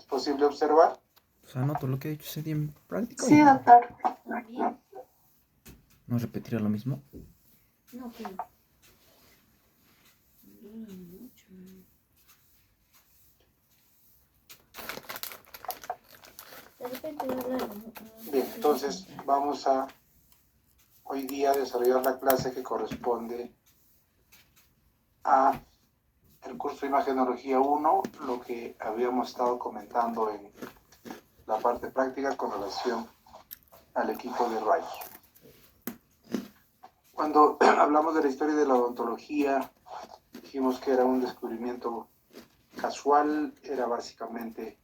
posible observar? O sea, noto lo que he dicho ese día en práctica. Sí, doctor. Bien. ¿No repetirá lo mismo? No, pero. Dura mucho. De repente va a hablar. Bien, entonces vamos a hoy día desarrollar la clase que corresponde a el curso de Imagenología 1, lo que habíamos estado comentando en la parte práctica con relación al equipo de rayos. Cuando hablamos de la historia de la odontología, dijimos que era un descubrimiento casual, era básicamente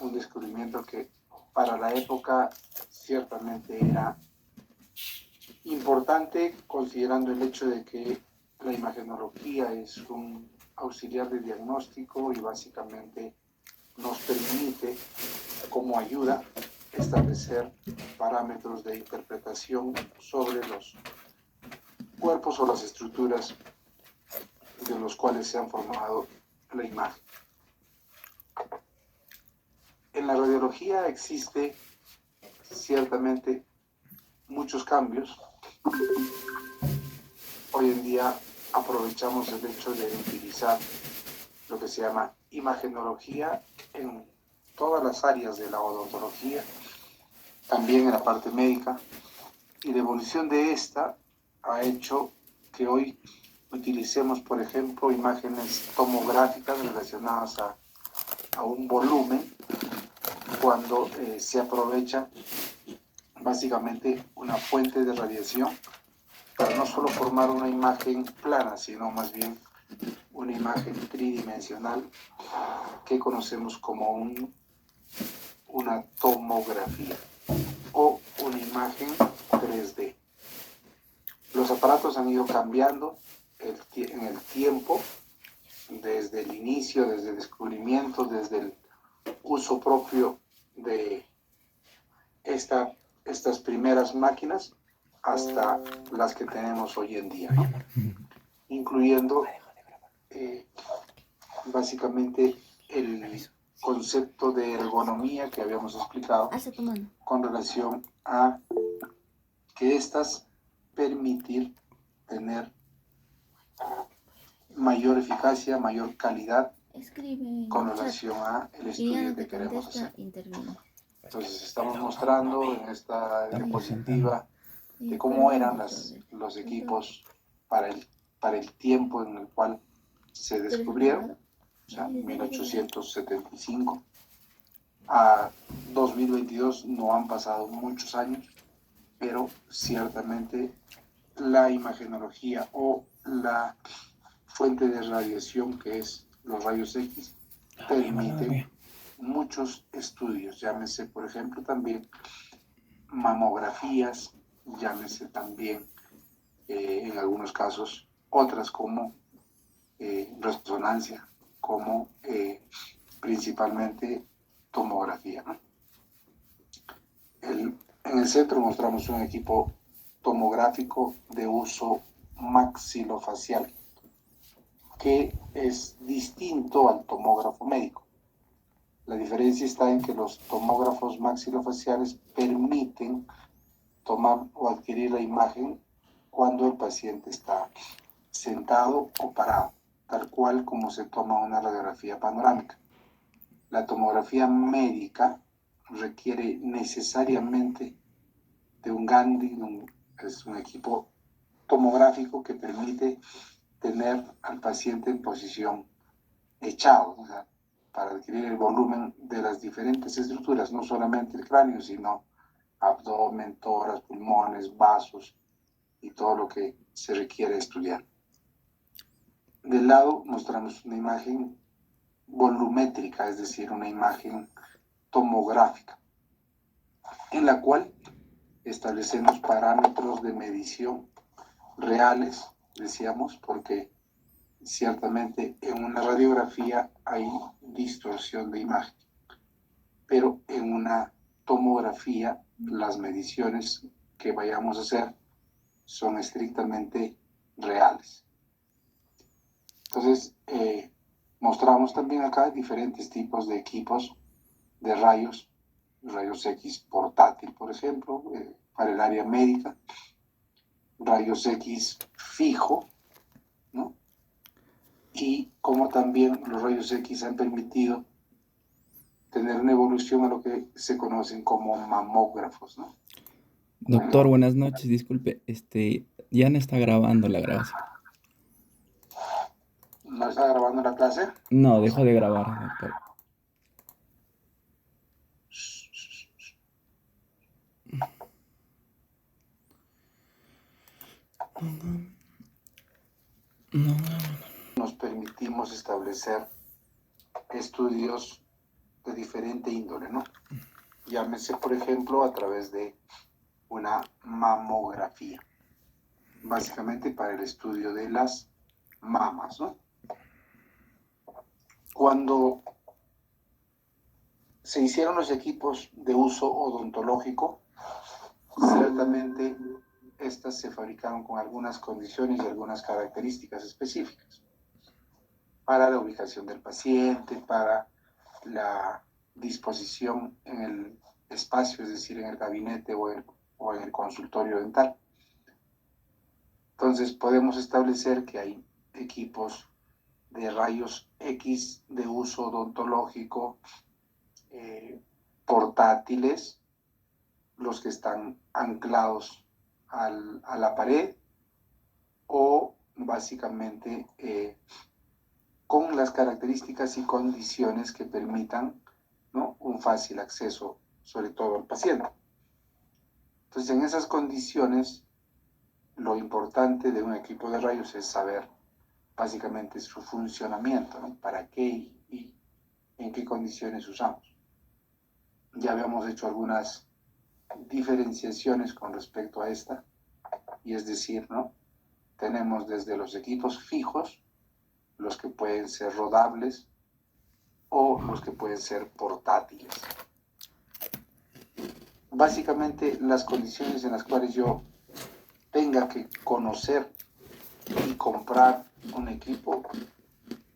un descubrimiento que para la época ciertamente era importante, considerando el hecho de que la imagenología es un auxiliar de diagnóstico y básicamente nos permite, como ayuda, establecer parámetros de interpretación sobre los cuerpos o las estructuras de los cuales se han formado la imagen. En la radiología existe ciertamente muchos cambios. Hoy en día aprovechamos el hecho de utilizar lo que se llama imagenología en todas las áreas de la odontología, también en la parte médica, y la evolución de esta ha hecho que hoy utilicemos, por ejemplo, imágenes tomográficas relacionadas a un volumen cuando se aprovecha básicamente una fuente de radiación para no solo formar una imagen plana, sino más bien una imagen tridimensional que conocemos como una tomografía o una imagen 3D. Los aparatos han ido cambiando en el tiempo, desde el inicio, desde el descubrimiento, desde el uso propio de estas primeras máquinas hasta las que tenemos hoy en día, ¿no? Incluyendo básicamente el concepto de ergonomía que habíamos explicado con relación a que estas permitir tener mayor eficacia, mayor calidad con relación a el estudio que queremos hacer. Entonces estamos mostrando en esta diapositiva de cómo eran los equipos para el tiempo en el cual se descubrieron, o sea, 1875 a 2022 no han pasado muchos años, pero ciertamente la imagenología o la fuente de radiación que es los rayos X permite muchos estudios, llámese por ejemplo también mamografías, llámese también en algunos casos otras como resonancia, como principalmente tomografía, ¿no? En el centro mostramos un equipo tomográfico de uso maxilofacial que es distinto al tomógrafo médico. La diferencia está en que los tomógrafos maxilofaciales permiten tomar o adquirir la imagen cuando el paciente está sentado o parado, tal cual como se toma una radiografía panorámica. La tomografía médica requiere necesariamente de un Gandhi, es un equipo tomográfico que permite tener al paciente en posición echado, o sea, para adquirir el volumen de las diferentes estructuras, no solamente el cráneo, sino abdomen, tórax, pulmones, vasos y todo lo que se requiere estudiar. Del lado mostramos una imagen volumétrica, es decir, una imagen tomográfica, en la cual establecemos parámetros de medición reales, decíamos, porque ciertamente en una radiografía hay distorsión de imagen, pero en una tomografía las mediciones que vayamos a hacer son estrictamente reales. Entonces, mostramos también acá diferentes tipos de equipos de rayos X portátil, por ejemplo, para el área médica, rayos X fijo, ¿no? Y como también los rayos X han permitido tener una evolución a lo que se conocen como mamógrafos, ¿no? Doctor, buenas noches. Disculpe, ya no está grabando la grabación. ¿No está grabando la clase? No, dejó de grabar, doctor. No. Nos permitimos establecer estudios de diferente índole, ¿no? Llámese, por ejemplo, a través de una mamografía, básicamente para el estudio de las mamas, ¿no? Cuando se hicieron los equipos de uso odontológico, ciertamente estas se fabricaron con algunas condiciones y algunas características específicas para la ubicación del paciente, para la disposición en el espacio, es decir, en el gabinete o en el consultorio dental. Entonces podemos establecer que hay equipos de rayos X de uso odontológico portátiles, los que están anclados a la pared o básicamente con las características y condiciones que permitan, ¿no?, un fácil acceso, sobre todo al paciente. Entonces, en esas condiciones, lo importante de un equipo de rayos es saber básicamente su funcionamiento, ¿no? Para qué y en qué condiciones usamos. Ya habíamos hecho algunas diferenciaciones con respecto a esta, y es decir, ¿no?, tenemos desde los equipos fijos, los que pueden ser rodables o los que pueden ser portátiles. Básicamente, las condiciones en las cuales yo tenga que conocer y comprar un equipo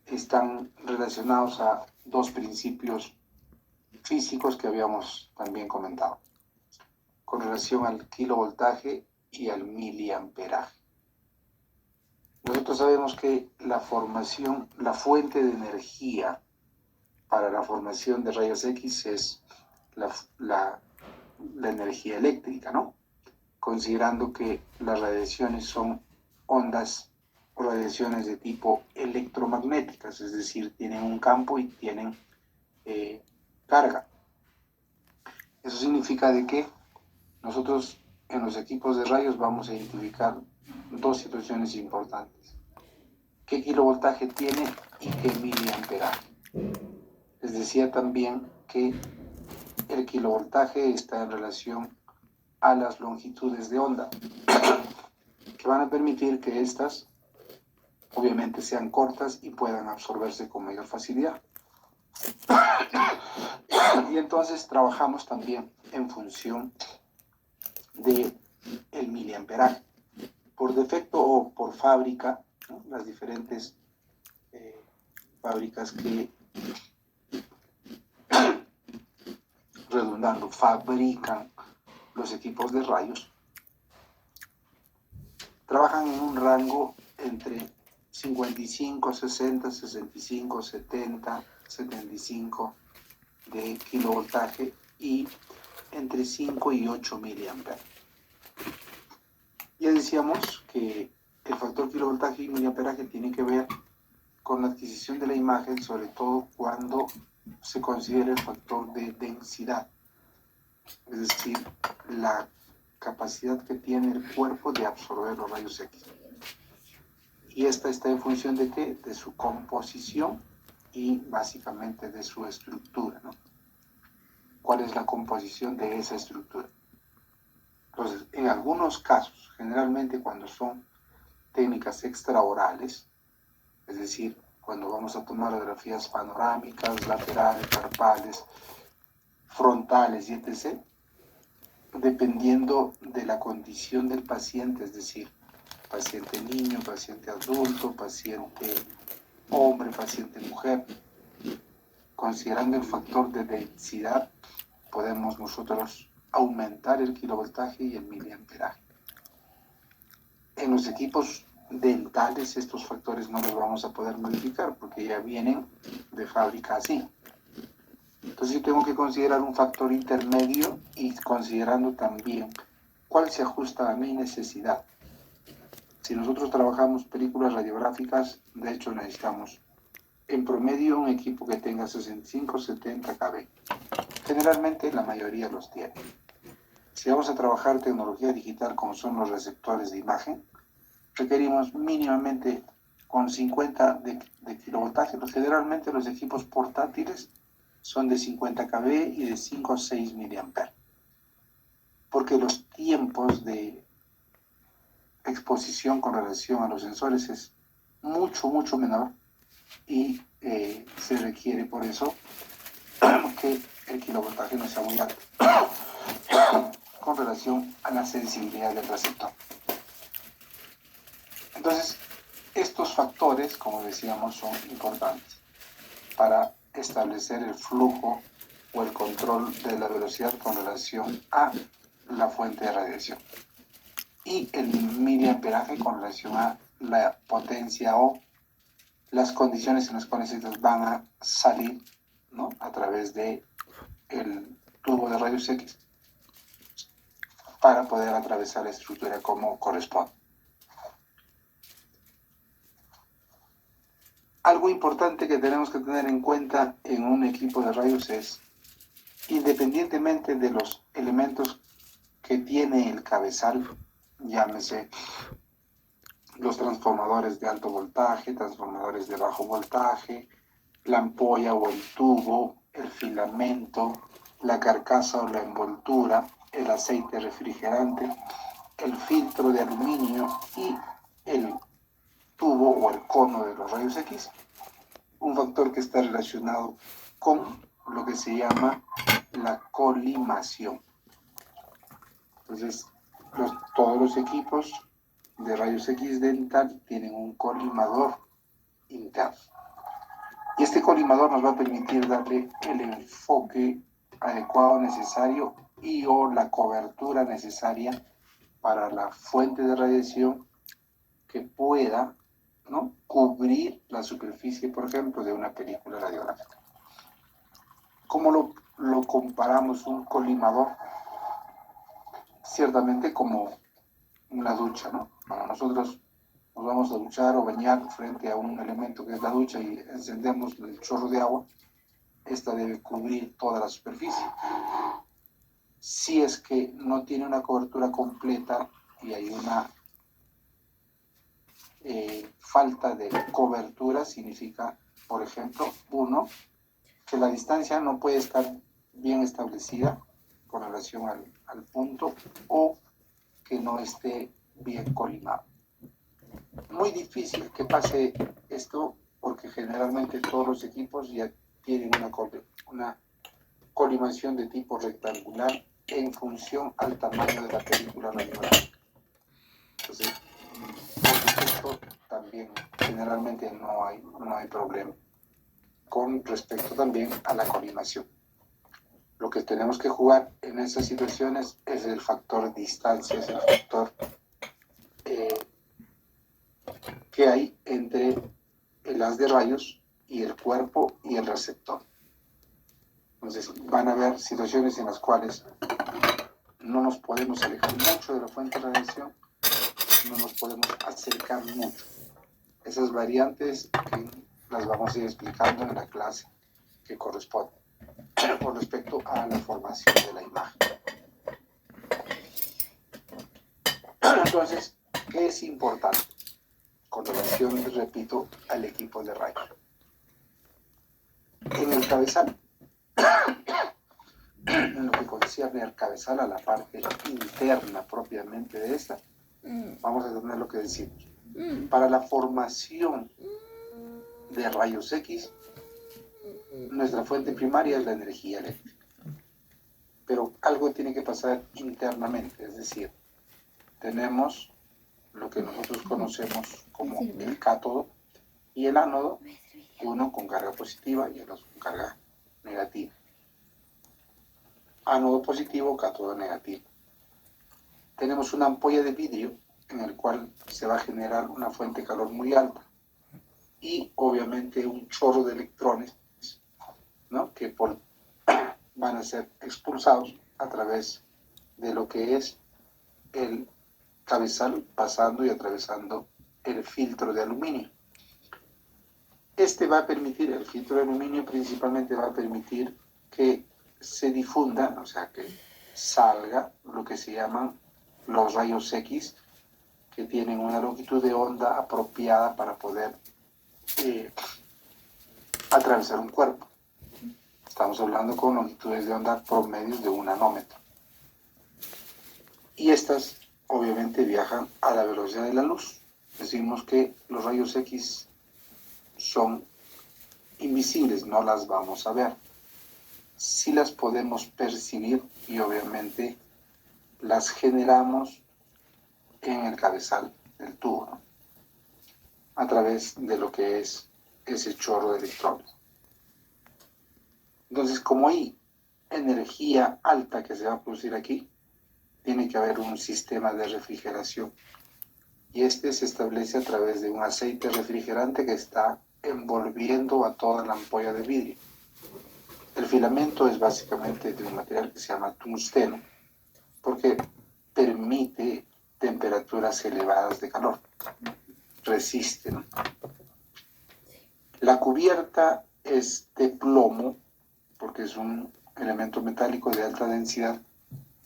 están relacionados a dos principios físicos que habíamos también comentado, con relación al kilovoltaje y al miliamperaje. Nosotros sabemos que la fuente de energía para la formación de rayos X es la energía eléctrica, ¿no? Considerando que las radiaciones son ondas o radiaciones de tipo electromagnéticas, es decir, tienen un campo y tienen carga. Eso significa de que nosotros en los equipos de rayos vamos a identificar dos situaciones importantes: qué kilovoltaje tiene y qué miliamperaje. Les decía también que el kilovoltaje está en relación a las longitudes de onda, que van a permitir que estas obviamente sean cortas y puedan absorberse con mayor facilidad. Y entonces trabajamos también en función de el miliamperaje. Por defecto o por fábrica, ¿no?, las diferentes fábricas que, redundando, fabrican los equipos de rayos, trabajan en un rango entre 55, 60, 65, 70, 75 de kilovoltaje y entre 5 y 8 miliamperes. Ya decíamos que el factor kilovoltaje y miliamperaje tiene que ver con la adquisición de la imagen, sobre todo cuando se considera el factor de densidad, es decir, la capacidad que tiene el cuerpo de absorber los rayos X. Y esta está en función de qué? De su composición y básicamente de su estructura, ¿no? ¿Cuál es la composición de esa estructura? Entonces, en algunos casos, generalmente cuando son técnicas extraorales, es decir, cuando vamos a tomar radiografías panorámicas, laterales, carpales, frontales y etc., dependiendo de la condición del paciente, es decir, paciente niño, paciente adulto, paciente hombre, paciente mujer, considerando el factor de densidad, podemos nosotros aumentar el kilovoltaje y el miliamperaje. En los equipos dentales estos factores no los vamos a poder modificar porque ya vienen de fábrica así. Entonces yo tengo que considerar un factor intermedio y considerando también cuál se ajusta a mi necesidad. Si nosotros trabajamos películas radiográficas, de hecho necesitamos en promedio un equipo que tenga 65-70 kb. Generalmente la mayoría los tiene. Si vamos a trabajar tecnología digital como son los receptores de imagen, requerimos mínimamente con 50 de kilovoltaje. Generalmente los equipos portátiles son de 50 kb y de 5 o 6 miliamperes. Porque los tiempos de exposición con relación a los sensores es mucho menor y se requiere por eso que el kilovoltaje no sea muy alto con relación a la sensibilidad del receptor. Entonces, estos factores, como decíamos, son importantes para establecer el flujo o el control de la velocidad con relación a la fuente de radiación. Y el miliamperaje con relación a la potencia o las condiciones en las cuales estas van a salir, ¿no?, a través de el tubo de rayos X para poder atravesar la estructura como corresponde. Algo importante que tenemos que tener en cuenta en un equipo de rayos es, independientemente de los elementos que tiene el cabezal, llámese los transformadores de alto voltaje, transformadores de bajo voltaje, la ampolla o el tubo, el filamento, la carcasa o la envoltura, el aceite refrigerante, el filtro de aluminio y el tubo o el cono de los rayos X, un factor que está relacionado con lo que se llama la colimación. Entonces, todos los equipos de rayos X dental tienen un colimador interno. Y este colimador nos va a permitir darle el enfoque adecuado, necesario y o la cobertura necesaria para la fuente de radiación que pueda, ¿no?, cubrir la superficie, por ejemplo, de una película radiográfica. ¿Cómo lo comparamos un colimador? Ciertamente como una ducha, ¿no? Cuando nosotros nos vamos a duchar o bañar frente a un elemento que es la ducha y encendemos el chorro de agua, esta debe cubrir toda la superficie. Si es que no tiene una cobertura completa y hay una falta de cobertura, significa, por ejemplo, uno, que la distancia no puede estar bien establecida con relación al punto o que no esté bien colimado. Muy difícil que pase esto porque generalmente todos los equipos ya tienen una colimación de tipo rectangular en función al tamaño de la película radiográfica. Entonces, por supuesto, también generalmente no hay problema con respecto también a la colimación. Lo que tenemos que jugar en esas situaciones es el factor distancia, es el factor que hay entre el haz de rayos y el cuerpo y el receptor. Entonces van a haber situaciones en las cuales no nos podemos alejar mucho de la fuente de radiación, no nos podemos acercar mucho. Esas variantes las vamos a ir explicando en la clase que corresponde con respecto a la formación de la imagen. Entonces, ¿qué es importante con relación, repito, al equipo de rayos? En el cabezal, en lo que concierne al cabezal, a la parte interna propiamente de esta, vamos a tener lo que decimos. Para la formación de rayos X, nuestra fuente primaria es la energía eléctrica. Pero algo tiene que pasar internamente, es decir, tenemos lo que nosotros conocemos como el cátodo y el ánodo, uno con carga positiva y el otro con carga negativa. Ánodo positivo, cátodo negativo. Tenemos una ampolla de vidrio en el cual se va a generar una fuente de calor muy alta y obviamente un chorro de electrones, ¿no? que van a ser expulsados a través de lo que es el cabezal, pasando y atravesando el filtro de aluminio. Este va a permitir, el filtro de aluminio principalmente va a permitir que se difunda, o sea, que salga lo que se llaman los rayos X, que tienen una longitud de onda apropiada para poder atravesar un cuerpo. Estamos hablando con longitudes de onda promedios de 1 nanómetro. Y estas obviamente viajan a la velocidad de la luz. Decimos que los rayos X son invisibles, no las vamos a ver. Sí las podemos percibir y obviamente las generamos en el cabezal del tubo, ¿no? A través de lo que es ese chorro de electrones. Entonces, como hay energía alta que se va a producir aquí, tiene que haber un sistema de refrigeración. Y este se establece a través de un aceite refrigerante que está envolviendo a toda la ampolla de vidrio. El filamento es básicamente de un material que se llama tungsteno, porque permite temperaturas elevadas de calor, resiste, ¿no? La cubierta es de plomo, porque es un elemento metálico de alta densidad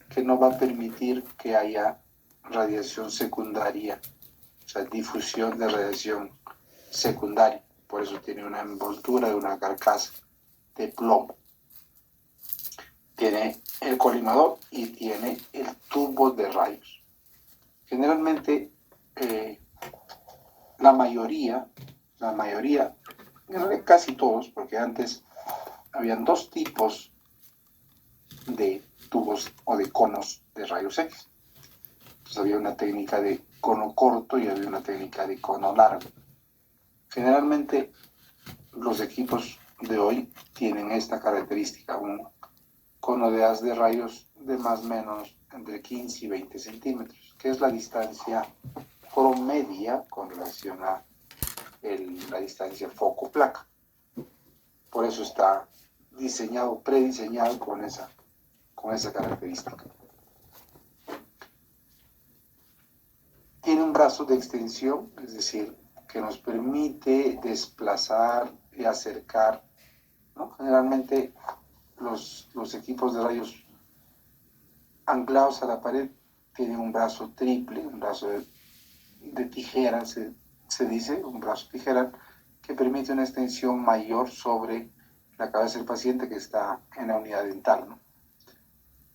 que no va a permitir que haya radiación secundaria, o sea, difusión de radiación secundaria. Por eso tiene una envoltura de una carcasa de plomo. Tiene el colimador y tiene el tubo de rayos. Generalmente, la mayoría, casi todos, porque antes habían dos tipos de tubos o de conos de rayos X. Entonces había una técnica de cono corto y había una técnica de cono largo. Generalmente los equipos de hoy tienen esta característica, un cono de haz de rayos de más o menos entre 15 y 20 centímetros, que es la distancia promedia con relación a la distancia foco-placa. Por eso está diseñado, prediseñado con esa característica. Tiene un brazo de extensión, es decir, que nos permite desplazar y acercar, ¿no? Generalmente los equipos de rayos anclados a la pared tienen un brazo triple, un brazo de tijera, se dice, un brazo tijera, que permite una extensión mayor sobre la cabeza del paciente que está en la unidad dental, ¿no?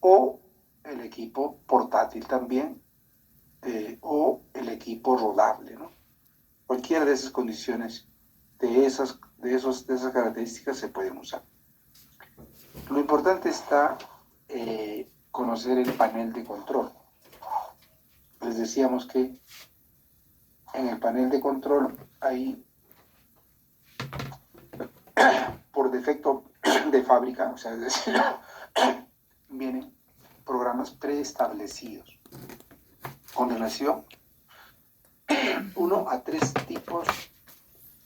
O el equipo portátil también, o el equipo rodable, ¿no? Cualquiera de esas condiciones, de esas características se pueden usar. Lo importante está conocer el panel de control. Les decíamos que en el panel de control hay, por defecto de fábrica, o sea, es decir, vienen programas preestablecidos con relación 1 a 3 tipos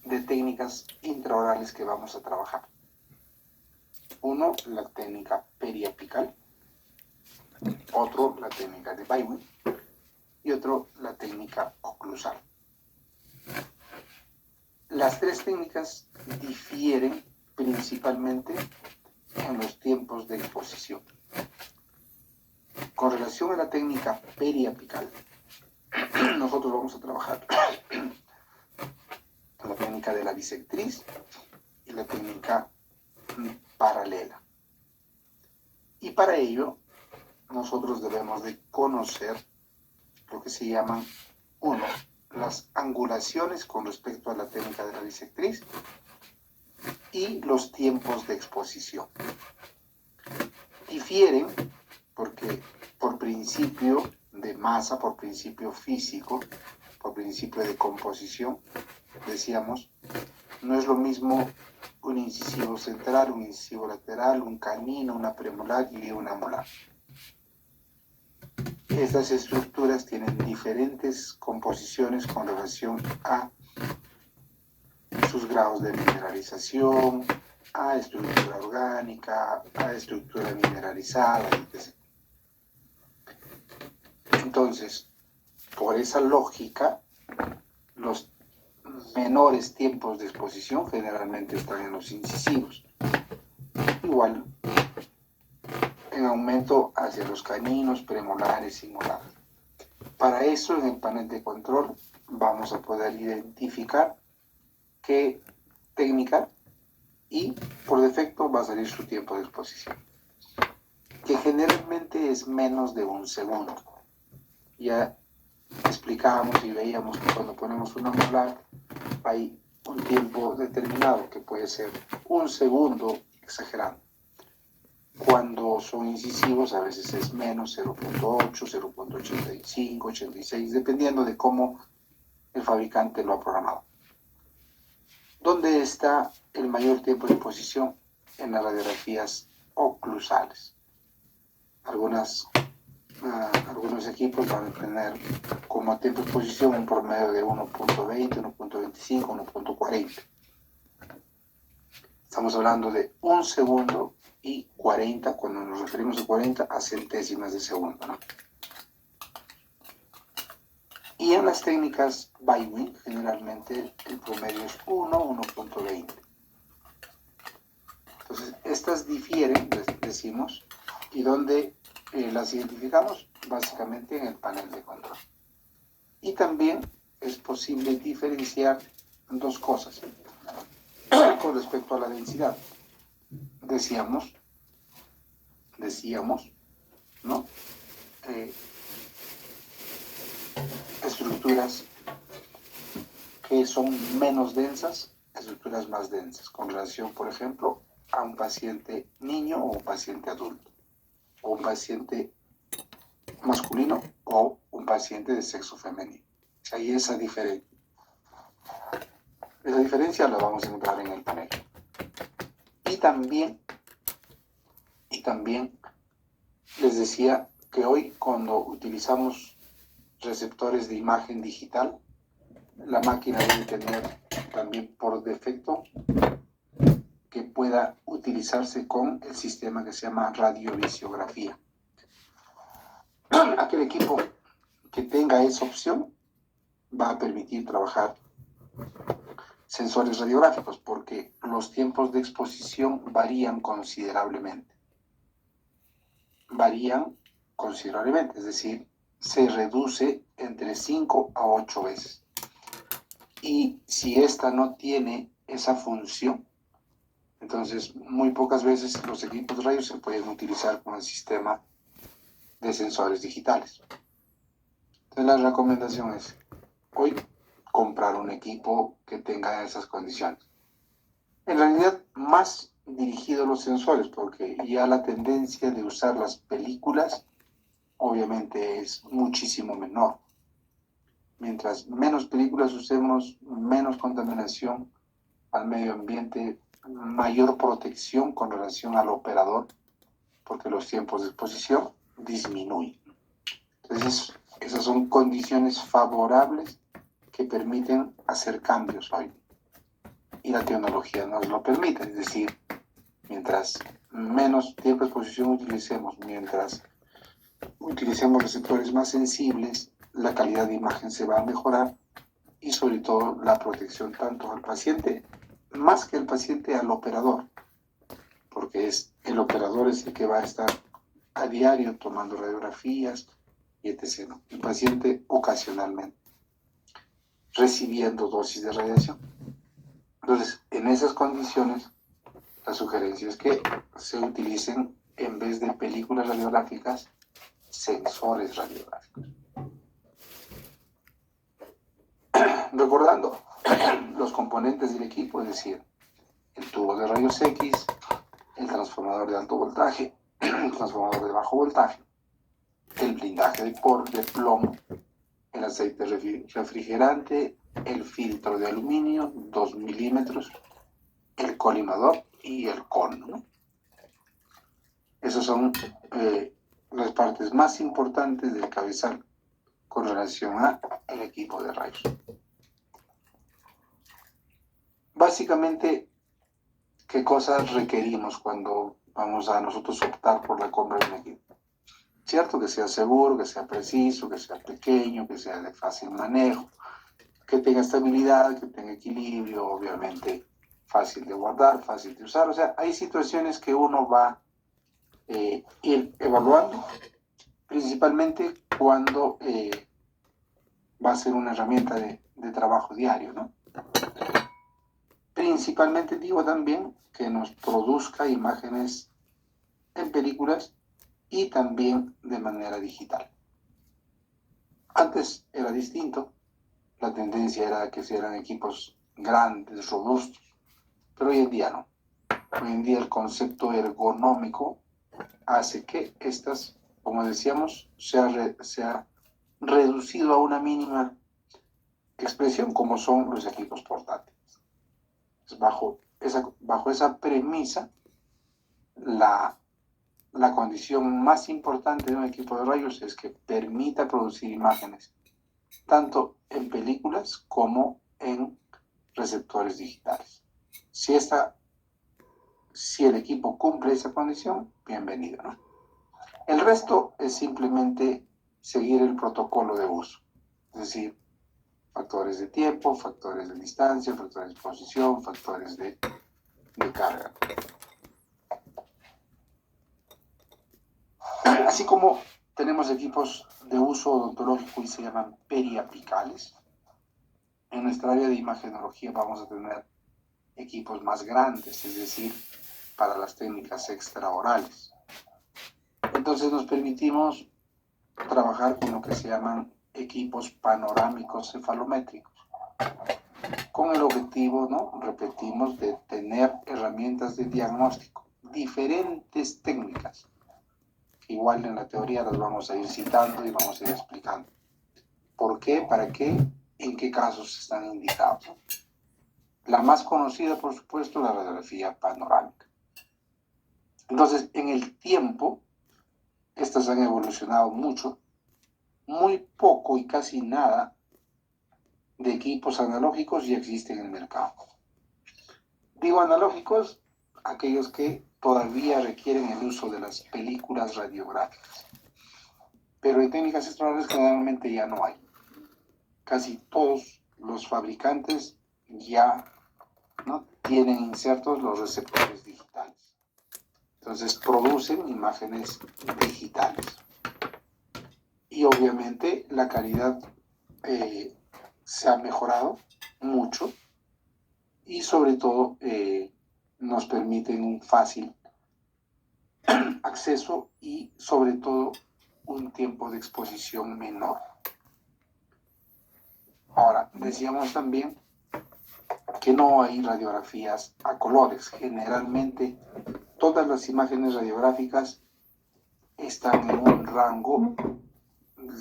de técnicas intraorales que vamos a trabajar. Uno, la técnica periapical, otro, la técnica de Bywin, y otro, la técnica oclusal. Las tres técnicas difieren principalmente en los tiempos de exposición. Con relación a la técnica periapical, nosotros vamos a trabajar la técnica de la bisectriz y la técnica paralela. Y para ello, nosotros debemos de conocer lo que se llaman, 1, las angulaciones con respecto a la técnica de la bisectriz y los tiempos de exposición. Difieren porque por principio de masa, por principio físico, por principio de composición, decíamos, no es lo mismo un incisivo central, un incisivo lateral, un canino, una premolar y una molar. Estas estructuras tienen diferentes composiciones con relación a sus grados de mineralización, a estructura orgánica, a estructura mineralizada, etc. Entonces, por esa lógica, los menores tiempos de exposición generalmente están en los incisivos. Igual, en aumento hacia los caninos, premolares y molares. Para eso, en el panel de control, vamos a poder identificar qué técnica y por defecto va a salir su tiempo de exposición, que generalmente es menos de un segundo. Ya explicábamos y veíamos que cuando ponemos una molar hay un tiempo determinado que puede ser un segundo exagerando. Cuando son incisivos a veces es menos 0.8, 0.85, 86, dependiendo de cómo el fabricante lo ha programado. ¿Dónde está el mayor tiempo de exposición? En las radiografías oclusales. Algunos equipos van a tener como tiempo de exposición un promedio de 1.20, 1.25, 1.40. Estamos hablando de un segundo y 40, cuando nos referimos a 40 a centésimas de segundo, ¿no? Y en las técnicas Bywin, generalmente el promedio es 1.20. Entonces, estas difieren, decimos, y donde las identificamos básicamente en el panel de control. Y también es posible diferenciar dos cosas con respecto a la densidad. Decíamos, ¿no? Estructuras que son menos densas, estructuras más densas, con relación, por ejemplo, a un paciente niño o un paciente adulto, o un paciente masculino o un paciente de sexo femenino. Hay esa diferencia. Esa diferencia la vamos a encontrar en el panel. Y también les decía que hoy cuando utilizamos receptores de imagen digital, la máquina debe tener también por defecto que pueda utilizarse con el sistema que se llama radiovisiografía. Aquel equipo que tenga esa opción va a permitir trabajar sensores radiográficos porque los tiempos de exposición varían considerablemente. Es decir, se reduce entre 5 a 8 veces. Y si esta no tiene esa función, entonces muy pocas veces los equipos de rayos se pueden utilizar con el sistema de sensores digitales. Entonces la recomendación es hoy comprar un equipo que tenga esas condiciones. En realidad más dirigido a los sensores, porque ya la tendencia de usar las películas obviamente es muchísimo menor. Mientras menos películas usemos, menos contaminación al medio ambiente, mayor protección con relación al operador, porque los tiempos de exposición disminuyen. Entonces, esas son condiciones favorables que permiten hacer cambios hoy. Y la tecnología nos lo permite, es decir, mientras menos tiempo de exposición utilicemos, mientras utilicemos receptores más sensibles, la calidad de imagen se va a mejorar y sobre todo la protección tanto al paciente, más que el paciente al operador, porque el operador es el que va a estar a diario tomando radiografías y etc. El paciente ocasionalmente recibiendo dosis de radiación. Entonces, en esas condiciones, la sugerencia es que se utilicen, en vez de películas radiográficas, sensores radiográficos. Recordando los componentes del equipo, es decir, el tubo de rayos X, el transformador de alto voltaje, el transformador de bajo voltaje, el blindaje de plomo, el aceite refrigerante, el filtro de aluminio, 2 milímetros, el colimador y el cono, ¿no? Esas son las partes más importantes del cabezal con relación al equipo de rayos. Básicamente, ¿qué cosas requerimos cuando vamos a nosotros optar por la compra de un equipo? Cierto, que sea seguro, que sea preciso, que sea pequeño, que sea de fácil manejo, que tenga estabilidad, que tenga equilibrio, obviamente fácil de guardar, fácil de usar. O sea, hay situaciones que uno va a ir evaluando, principalmente cuando va a ser una herramienta de trabajo diario, ¿no? Principalmente digo también que nos produzca imágenes en películas y también de manera digital. Antes era distinto, la tendencia era que se eran equipos grandes, robustos, pero hoy en día no. Hoy en día el concepto ergonómico hace que estas, como decíamos, se ha reducido a una mínima expresión como son los equipos portátiles. Bajo esa premisa, la condición más importante de un equipo de rayos es que permita producir imágenes, tanto en películas como en receptores digitales. Si el equipo cumple esa condición, bienvenido, ¿no? El resto es simplemente seguir el protocolo de uso, es decir, factores de tiempo, factores de distancia, factores de posición, factores de carga. Así como tenemos equipos de uso odontológico y se llaman periapicales, en nuestra área de imagenología vamos a tener equipos más grandes, es decir, para las técnicas extraorales. Entonces nos permitimos trabajar con lo que se llaman equipos panorámicos cefalométricos, con el objetivo, ¿no? Repetimos, de tener herramientas de diagnóstico, diferentes técnicas, que igual en la teoría las vamos a ir citando y vamos a ir explicando. ¿Por qué? ¿Para qué? ¿En qué casos están indicados? La más conocida, por supuesto, la radiografía panorámica. Entonces, en el tiempo, estas han evolucionado mucho, muy poco y casi nada de equipos analógicos ya existen en el mercado. Digo analógicos, aquellos que todavía requieren el uso de las películas radiográficas. Pero en técnicas extraordinarias generalmente ya no hay. Casi todos los fabricantes ya, ¿no?, tienen insertos los receptores digitales. Entonces producen imágenes digitales. Y obviamente la calidad se ha mejorado mucho y sobre todo nos permiten un fácil acceso y sobre todo un tiempo de exposición menor. Ahora, decíamos también que no hay radiografías a colores. Generalmente todas las imágenes radiográficas están en un rango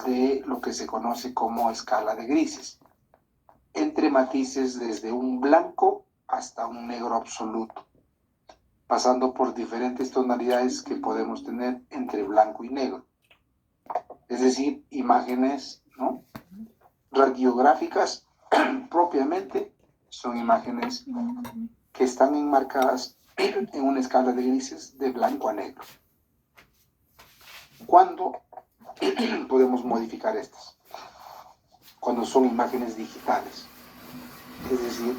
de lo que se conoce como escala de grises, entre matices desde un blanco hasta un negro absoluto, pasando por diferentes tonalidades que podemos tener entre blanco y negro. Es decir, imágenes, ¿no?, radiográficas propiamente son imágenes que están enmarcadas en una escala de grises de blanco a negro. ¿Cuándo podemos modificar estas? Cuando son imágenes digitales, es decir,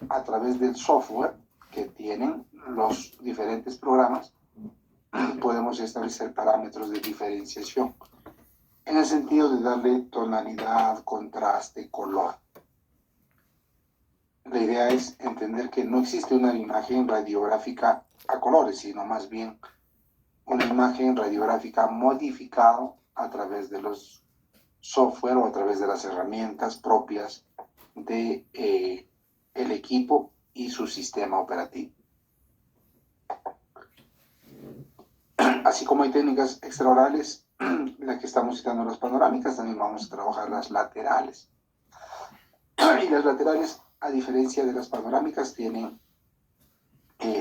a través del software que tienen los diferentes programas, podemos establecer parámetros de diferenciación, en el sentido de darle tonalidad, contraste, color. La idea es entender que no existe una imagen radiográfica a colores, sino más bien una imagen radiográfica modificada a través de los software o a través de las herramientas propias de el equipo y su sistema operativo. Así como hay técnicas extraorales, la que estamos citando las panorámicas, también vamos a trabajar las laterales. Y las laterales, a diferencia de las panorámicas, tienen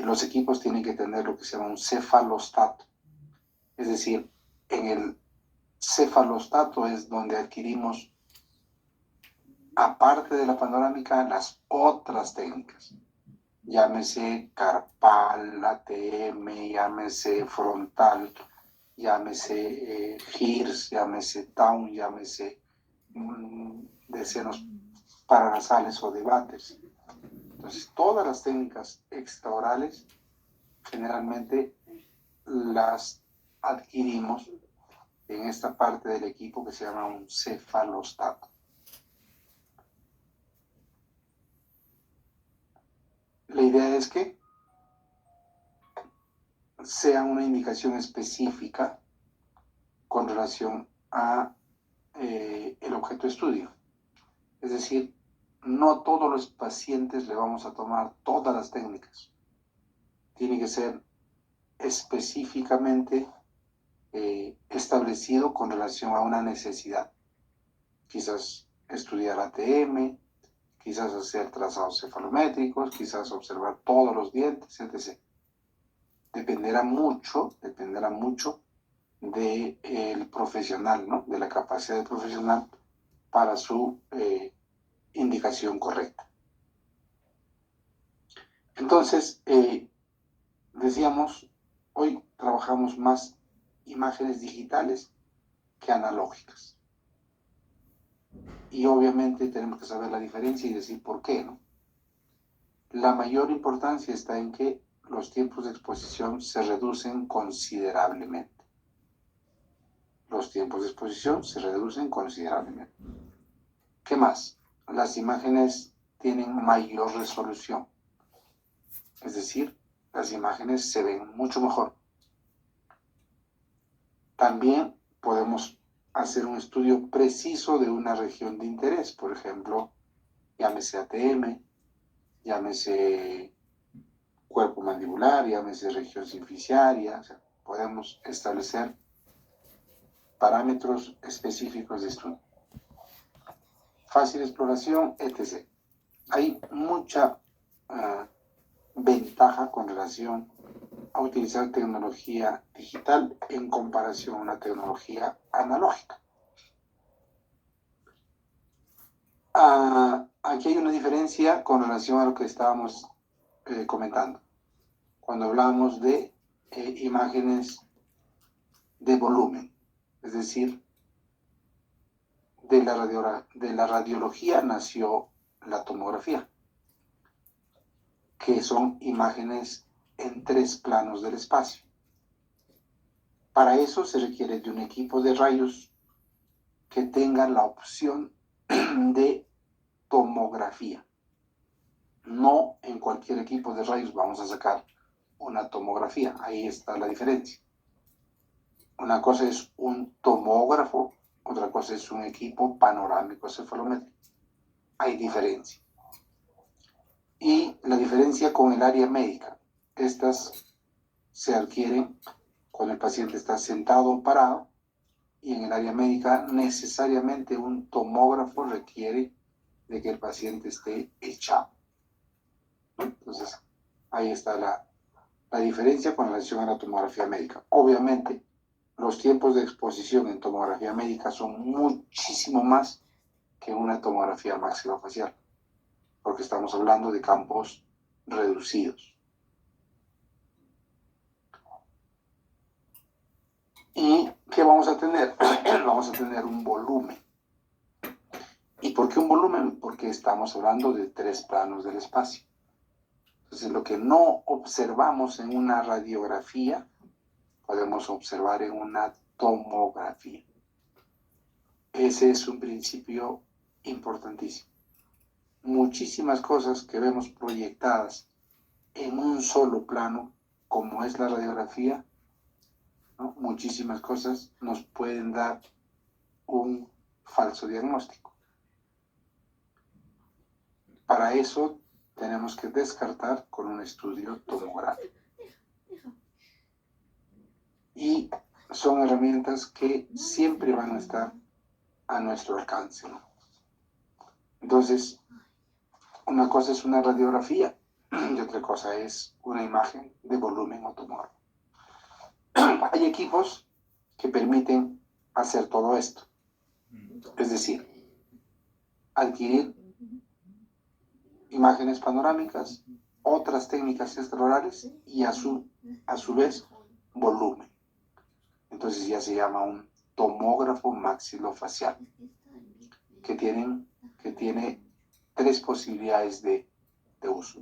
los equipos tienen que tener lo que se llama un cefalostato. Es decir, en el cefalostato es donde adquirimos, aparte de la panorámica, las otras técnicas. Llámese carpal, ATM, llámese frontal, llámese HIRS, llámese Down, llámese de senos paranasales o de váteres. Entonces, todas las técnicas extraorales generalmente las adquirimos en esta parte del equipo que se llama un cefalostato. La idea es que sea una indicación específica con relación a el objeto de estudio. Es decir, no todos los pacientes le vamos a tomar todas las técnicas. Tiene que ser específicamente establecido con relación a una necesidad. Quizás estudiar ATM, quizás hacer trazados cefalométricos, quizás observar todos los dientes, etc. Dependerá mucho del profesional, ¿no? De la capacidad del profesional para su indicación correcta. Entonces, decíamos, hoy trabajamos más imágenes digitales que analógicas. Y obviamente tenemos que saber la diferencia y decir por qué, ¿no? La mayor importancia está en que los tiempos de exposición se reducen considerablemente. Los tiempos de exposición se reducen considerablemente. ¿Qué más? Las imágenes tienen mayor resolución. Es decir, las imágenes se ven mucho mejor. También podemos hacer un estudio preciso de una región de interés, por ejemplo, llámese ATM, llámese cuerpo mandibular, llámese región sinficiaria. O sea, podemos establecer parámetros específicos de estudio. Fácil exploración, etc. Hay mucha ventaja con relación a utilizar tecnología digital en comparación a una tecnología analógica. Aquí hay una diferencia con relación a lo que estábamos comentando. Cuando hablamos de imágenes de volumen, es decir, de la radiología nació la tomografía, que son imágenes en 3 planos del espacio. Para eso se requiere de un equipo de rayos que tenga la opción de tomografía. No en cualquier equipo de rayos vamos a sacar una tomografía. Ahí está la diferencia. Una cosa es un tomógrafo, otra cosa es un equipo panorámico cefalométrico. Hay diferencia. Y la diferencia con el área médica. Estas se adquieren cuando el paciente está sentado o parado, y en el área médica necesariamente un tomógrafo requiere de que el paciente esté echado. Entonces, ahí está la diferencia con relación a la tomografía médica. Obviamente, los tiempos de exposición en tomografía médica son muchísimo más que una tomografía maxilofacial, porque estamos hablando de campos reducidos. ¿Y qué vamos a tener? Vamos a tener un volumen. ¿Y por qué un volumen? Porque estamos hablando de 3 planos del espacio. Entonces, lo que no observamos en una radiografía, podemos observar en una tomografía. Ese es un principio importantísimo. Muchísimas cosas que vemos proyectadas en un solo plano, como es la radiografía, ¿no? Muchísimas cosas nos pueden dar un falso diagnóstico. Para eso tenemos que descartar con un estudio tomográfico. Y son herramientas que siempre van a estar a nuestro alcance, ¿no? Entonces, una cosa es una radiografía y otra cosa es una imagen de volumen o tomógrafo. Hay equipos que permiten hacer todo esto, es decir, adquirir imágenes panorámicas, otras técnicas extraorales y a su vez volumen. Entonces ya se llama un tomógrafo maxilofacial, que tiene tres posibilidades de uso: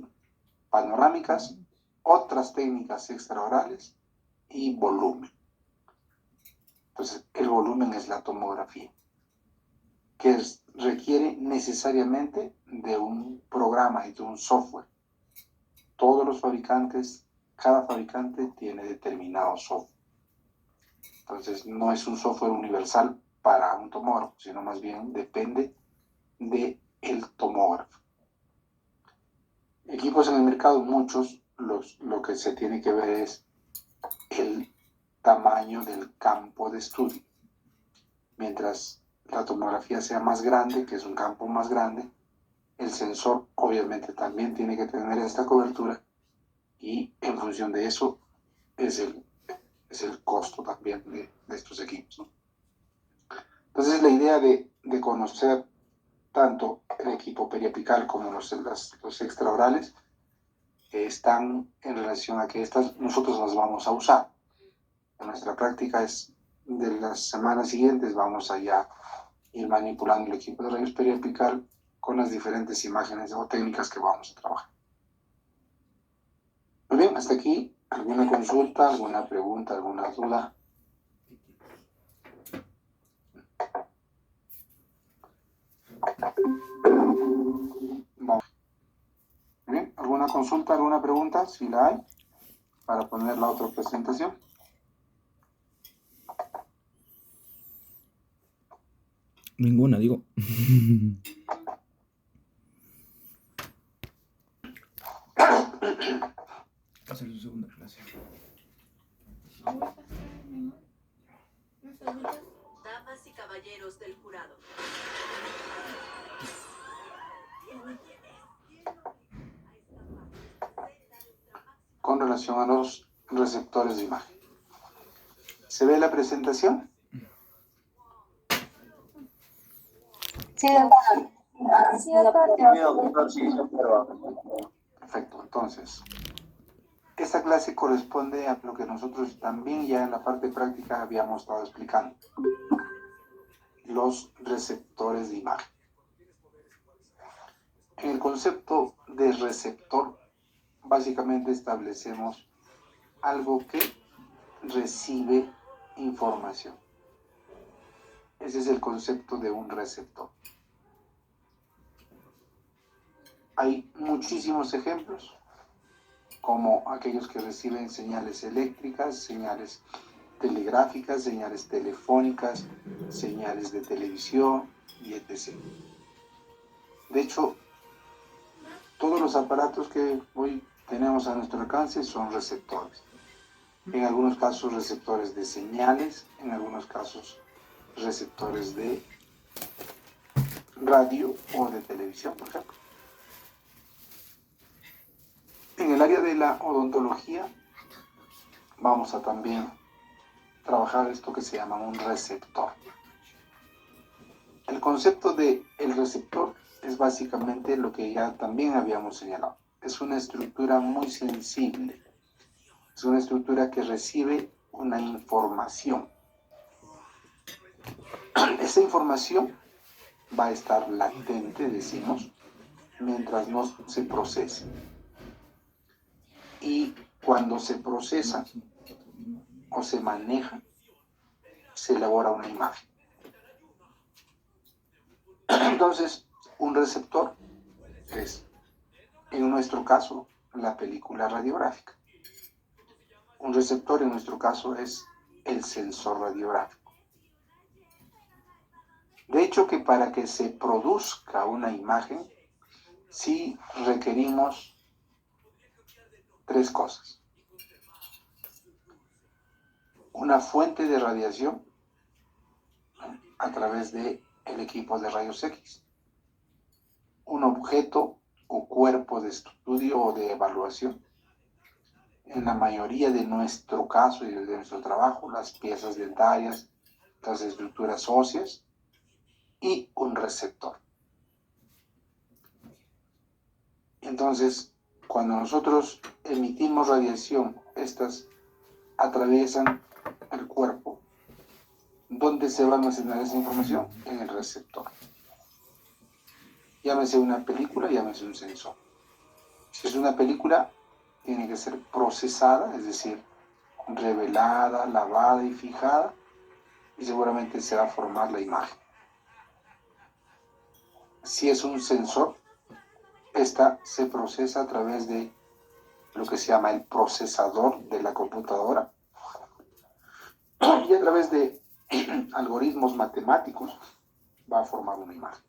panorámicas, otras técnicas extraorales y volumen. Entonces el volumen es la tomografía, que requiere necesariamente de un programa y de un software. Todos los fabricantes, cada fabricante tiene determinado software. Entonces no es un software universal para un tomógrafo, sino más bien depende del tomógrafo. Equipos en el mercado, muchos, lo que se tiene que ver es el tamaño del campo de estudio. Mientras la tomografía sea más grande, que es un campo más grande, el sensor obviamente también tiene que tener esta cobertura, y en función de eso es el costo también de estos equipos, ¿no? Entonces la idea de conocer tanto el equipo periapical como los extraorales están en relación a que estas nosotros las vamos a usar. En nuestra práctica de las semanas siguientes vamos a ya ir manipulando el equipo de rayos periapical con las diferentes imágenes o técnicas que vamos a trabajar. Muy bien, hasta aquí. ¿Alguna consulta, alguna pregunta, alguna duda? Vamos. Muy bien, ¿alguna consulta, alguna pregunta? Si la hay, para poner la otra presentación. Ninguna, digo. Hacer su segunda clase. Damas y caballeros del jurado. Con relación a los receptores de imagen. ¿Se ve la presentación? Sí, doctor. Sí, doctor. Perfecto, entonces, esta clase corresponde a lo que nosotros también ya en la parte práctica habíamos estado explicando: los receptores de imagen. En el concepto de receptor, básicamente establecemos algo que recibe información. Ese es el concepto de un receptor. Hay muchísimos ejemplos, como aquellos que reciben señales eléctricas, señales telegráficas, señales telefónicas, señales de televisión y etc. De hecho, todos los aparatos que hoy tenemos a nuestro alcance son receptores. En algunos casos receptores de señales, en algunos casos receptores de radio o de televisión, por ejemplo. En el área de la odontología vamos a también trabajar esto que se llama un receptor. El concepto de el receptor es básicamente lo que ya también habíamos señalado. Es una estructura muy sensible. Es una estructura que recibe una información. Esa información va a estar latente, decimos, mientras no se procese. Y cuando se procesa o se maneja, se elabora una imagen. Entonces, un receptor es, en nuestro caso, la película radiográfica. Un receptor, en nuestro caso, es el sensor radiográfico. De hecho, que para que se produzca una imagen, sí requerimos tres cosas: una fuente de radiación a través del equipo de rayos X, un objeto o cuerpo de estudio o de evaluación. En la mayoría de nuestro caso y de nuestro trabajo, las piezas dentarias, las estructuras óseas y un receptor. Entonces, cuando nosotros emitimos radiación, estas atraviesan el cuerpo. ¿Dónde se va a almacenar esa información? En el receptor. Llámese una película, llámese un sensor. Si es una película, tiene que ser procesada, es decir, revelada, lavada y fijada, y seguramente se va a formar la imagen. Si es un sensor, esta se procesa a través de lo que se llama el procesador de la computadora y a través de algoritmos matemáticos va a formar una imagen.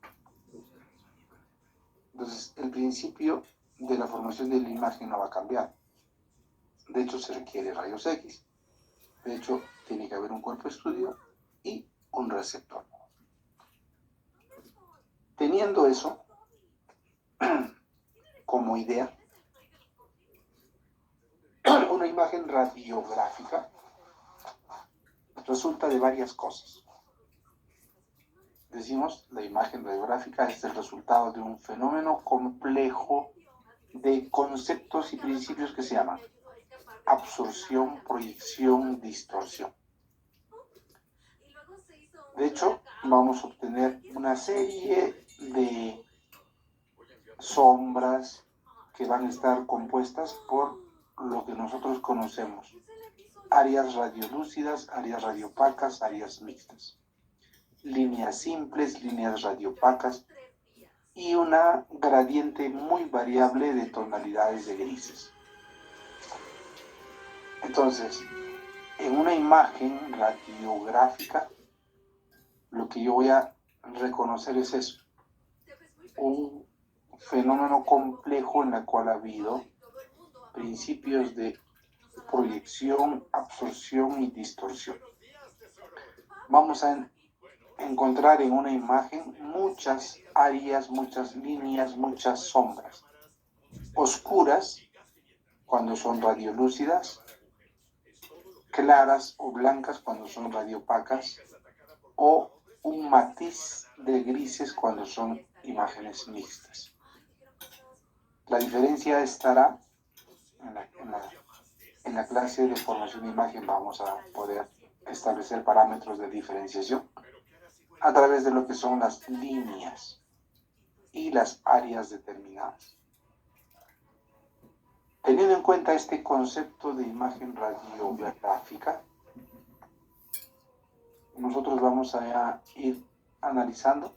Entonces, el principio de la formación de la imagen no va a cambiar. De hecho, se requiere rayos X. De hecho, tiene que haber un cuerpo de estudio y un receptor. Teniendo eso como idea, una imagen radiográfica resulta de varias cosas. Decimos, la imagen radiográfica es el resultado de un fenómeno complejo de conceptos y principios que se llaman absorción, proyección, distorsión. De hecho, vamos a obtener una serie de sombras que van a estar compuestas por lo que nosotros conocemos: áreas radiolúcidas, áreas radiopacas, áreas mixtas, líneas simples, líneas radiopacas y una gradiente muy variable de tonalidades de grises. Entonces, en una imagen radiográfica, lo que yo voy a reconocer es eso: un fenómeno complejo en el cual ha habido principios de proyección, absorción y distorsión. Vamos a encontrar en una imagen muchas áreas, muchas líneas, muchas sombras. Oscuras cuando son radiolúcidas, claras o blancas cuando son radiopacas, o un matiz de grises cuando son imágenes mixtas. La diferencia estará en la clase de formación de imagen. Vamos a poder establecer parámetros de diferenciación a través de lo que son las líneas y las áreas determinadas. Teniendo en cuenta este concepto de imagen radiográfica, nosotros vamos a ir analizando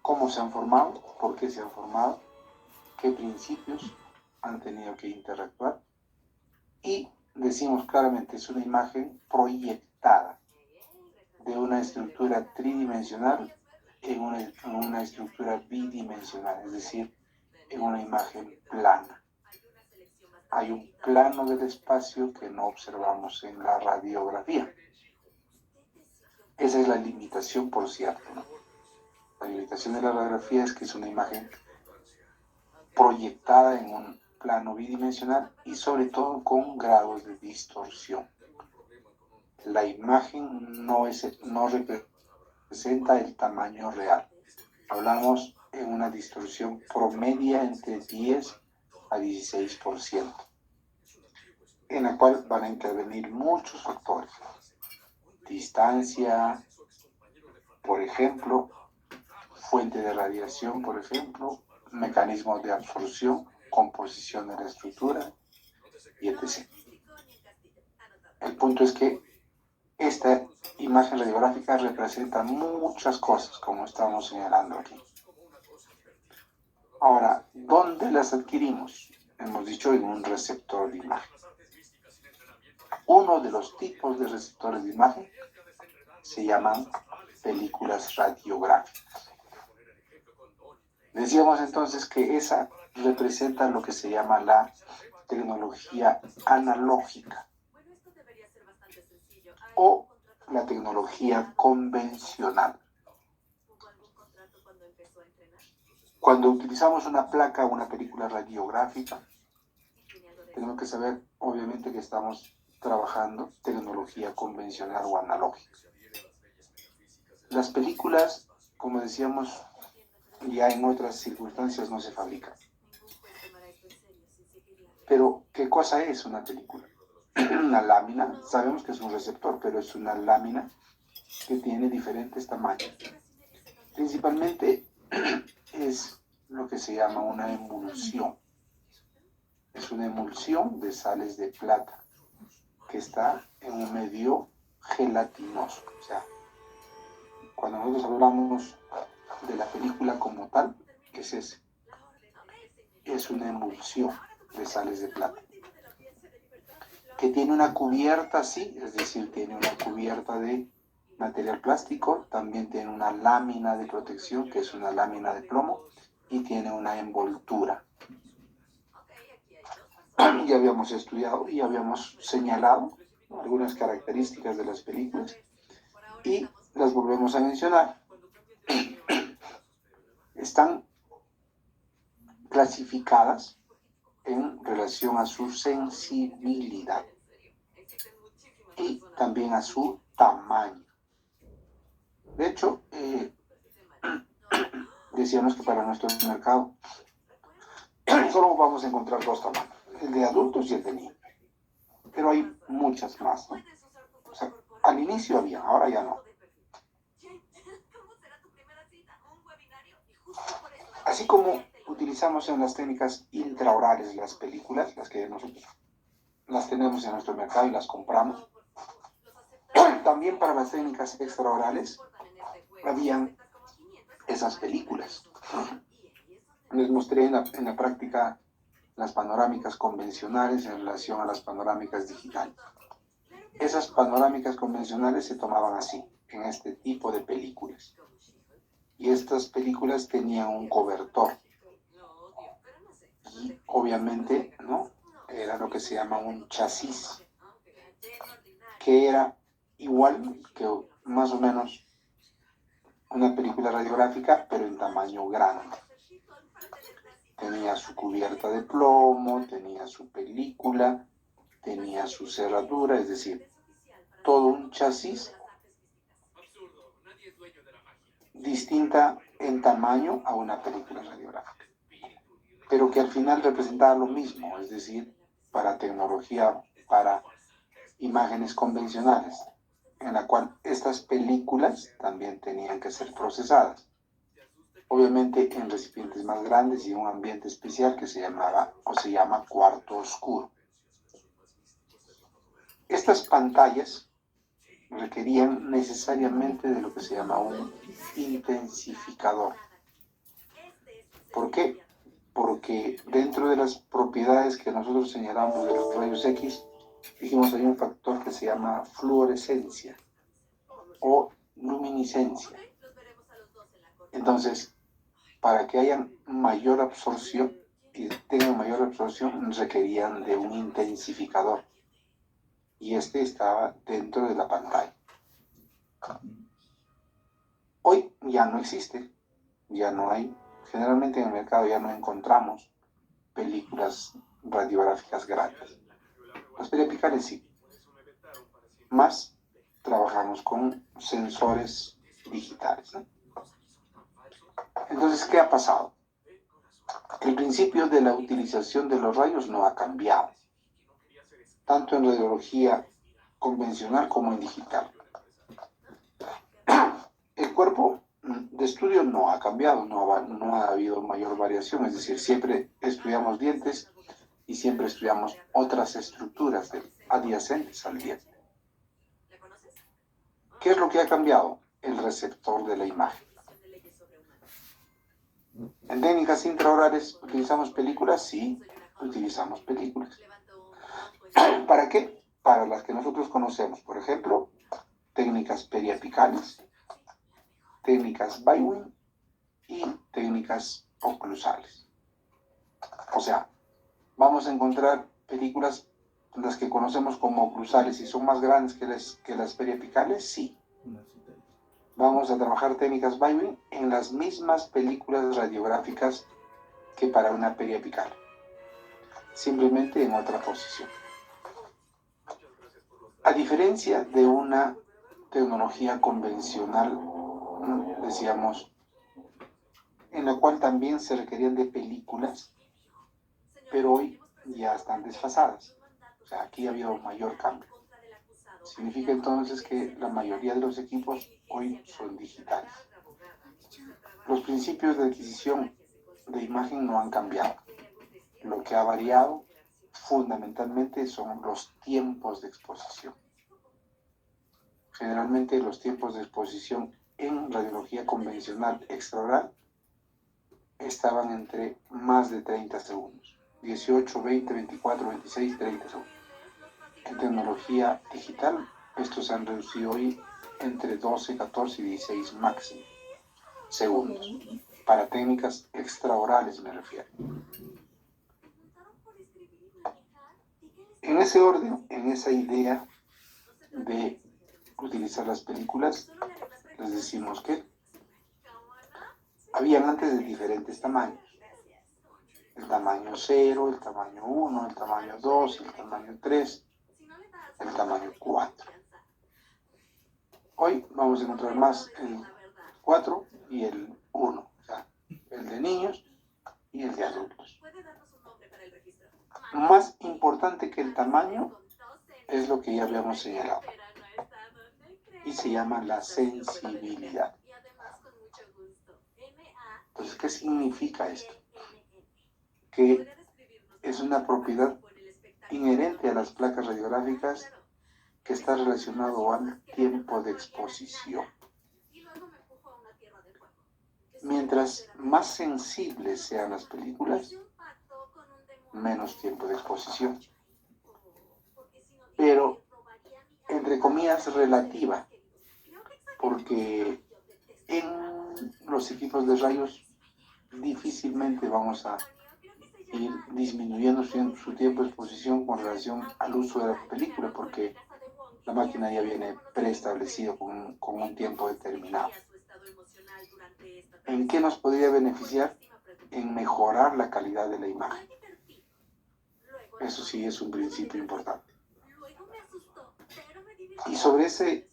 cómo se han formado, por qué se han formado, qué principios han tenido que interactuar, y decimos claramente, es una imagen proyectada de una estructura tridimensional en una estructura bidimensional, es decir, en una imagen plana. Hay un plano del espacio que no observamos en la radiografía. Esa es la limitación, por cierto, ¿no? La limitación de la radiografía es que es una imagen proyectada en un plano bidimensional y sobre todo con grados de distorsión. La imagen no representa el tamaño real. Hablamos en una distorsión promedia entre 10 a 16%, en la cual van a intervenir muchos factores. Distancia, por ejemplo, fuente de radiación, por ejemplo, mecanismos de absorción, composición de la estructura, y etc. El punto es que esta imagen radiográfica representa muchas cosas, como estamos señalando aquí. Ahora, ¿dónde las adquirimos? Hemos dicho en un receptor de imagen. Uno de los tipos de receptores de imagen se llaman películas radiográficas. Decíamos entonces que esa representa lo que se llama la tecnología analógica o la tecnología convencional. Cuando utilizamos una placa o una película radiográfica, tenemos que saber, obviamente, que estamos trabajando tecnología convencional o analógica. Las películas, como decíamos, ya en otras circunstancias no se fabrican. Pero, ¿qué cosa es una película? Una lámina, sabemos que es un receptor, pero es una lámina que tiene diferentes tamaños. Principalmente es lo que se llama una emulsión. Es una emulsión de sales de plata que está en un medio gelatinoso. O sea, cuando nosotros hablamos de la película como tal, ¿qué es ese? Es una emulsión de sales de plata que tiene una cubierta así, es decir, tiene una cubierta de material plástico, también tiene una lámina de protección, que es una lámina de plomo, y tiene una envoltura. Ya habíamos estudiado y habíamos señalado algunas características de las películas y las volvemos a mencionar. Están clasificadas en relación a su sensibilidad y también a su tamaño. De hecho, decíamos que para nuestro mercado solo vamos a encontrar dos tamaños, el de adultos y el de niños. Pero hay muchas más, ¿no? O sea, al inicio había, ahora ya no. Así como utilizamos en las técnicas intraorales las películas, las que nosotros las tenemos en nuestro mercado y las compramos, también para las técnicas extraorales habían esas películas. Les mostré en la práctica las panorámicas convencionales en relación a las panorámicas digitales. Esas panorámicas convencionales se tomaban así, en este tipo de películas. Y estas películas tenían un cobertor. Y obviamente, ¿no? Era lo que se llama un chasis, que era igual que más o menos una película radiográfica, pero en tamaño grande. Tenía su cubierta de plomo, tenía su película, tenía su cerradura, es decir, todo un chasis distinta en tamaño a una película radiográfica, pero que al final representaba lo mismo, es decir, para tecnología, para imágenes convencionales, en la cual estas películas también tenían que ser procesadas. Obviamente en recipientes más grandes y en un ambiente especial que se llamaba o se llama cuarto oscuro. Estas pantallas requerían necesariamente de lo que se llama un intensificador. ¿Por qué? Porque dentro de las propiedades que nosotros señalamos de los rayos X, dijimos hay un factor que se llama fluorescencia o luminiscencia. Entonces, para que haya mayor absorción y tengan mayor absorción, requerían de un intensificador. Y este estaba dentro de la pantalla. Hoy ya no existe, ya no hay. Generalmente en el mercado ya no encontramos películas radiográficas grandes. Las periapicales sí. Más trabajamos con sensores digitales, ¿no? Entonces, ¿qué ha pasado? El principio de la utilización de los rayos no ha cambiado, tanto en radiología convencional como en digital. El cuerpo de estudio no ha cambiado, no ha habido mayor variación, es decir, siempre estudiamos dientes y siempre estudiamos otras estructuras adyacentes al diente. ¿Qué es lo que ha cambiado? El receptor de la imagen. En técnicas intraorales, ¿utilizamos películas? Sí, utilizamos películas. ¿Para qué? Para las que nosotros conocemos, por ejemplo, técnicas periapicales, técnicas Bywin y técnicas oclusales. O sea, vamos a encontrar películas las que conocemos como oclusales y son más grandes que las periapicales, sí. Vamos a trabajar técnicas Bywin en las mismas películas radiográficas que para una periapical, simplemente en otra posición. A diferencia de una tecnología convencional, decíamos, en la cual también se requerían de películas, pero hoy ya están desfasadas. O sea, aquí ha habido mayor cambio. Significa entonces que la mayoría de los equipos hoy son digitales. Los principios de adquisición de imagen no han cambiado. Lo que ha variado fundamentalmente son los tiempos de exposición. Generalmente los tiempos de exposición en radiología convencional extraoral estaban entre más de 30 segundos. 18, 20, 24, 26, 30 segundos. En tecnología digital, estos se han reducido hoy entre 12, 14 y 16 máximo segundos. Para técnicas extraorales me refiero. En ese orden, en esa idea de utilizar las películas, les decimos que habían antes de diferentes tamaños. El tamaño 0, el tamaño 1, el tamaño 2, el tamaño 3, el tamaño 4. Hoy vamos a encontrar más el 4 y el 1, o sea, el de niños y el de adultos. Más importante que el tamaño es lo que ya habíamos señalado y se llama la sensibilidad. Entonces, ¿qué significa esto? Que es una propiedad inherente a las placas radiográficas que está relacionado al tiempo de exposición. Mientras más sensibles sean las películas, menos tiempo de exposición. Pero, entre comillas, relativa, porque en los equipos de rayos difícilmente vamos a ir disminuyendo su tiempo de exposición con relación al uso de la película, porque la máquina ya viene preestablecido con un tiempo determinado. ¿En qué nos podría beneficiar? En mejorar la calidad de la imagen. Eso sí es un principio importante. Y sobre ese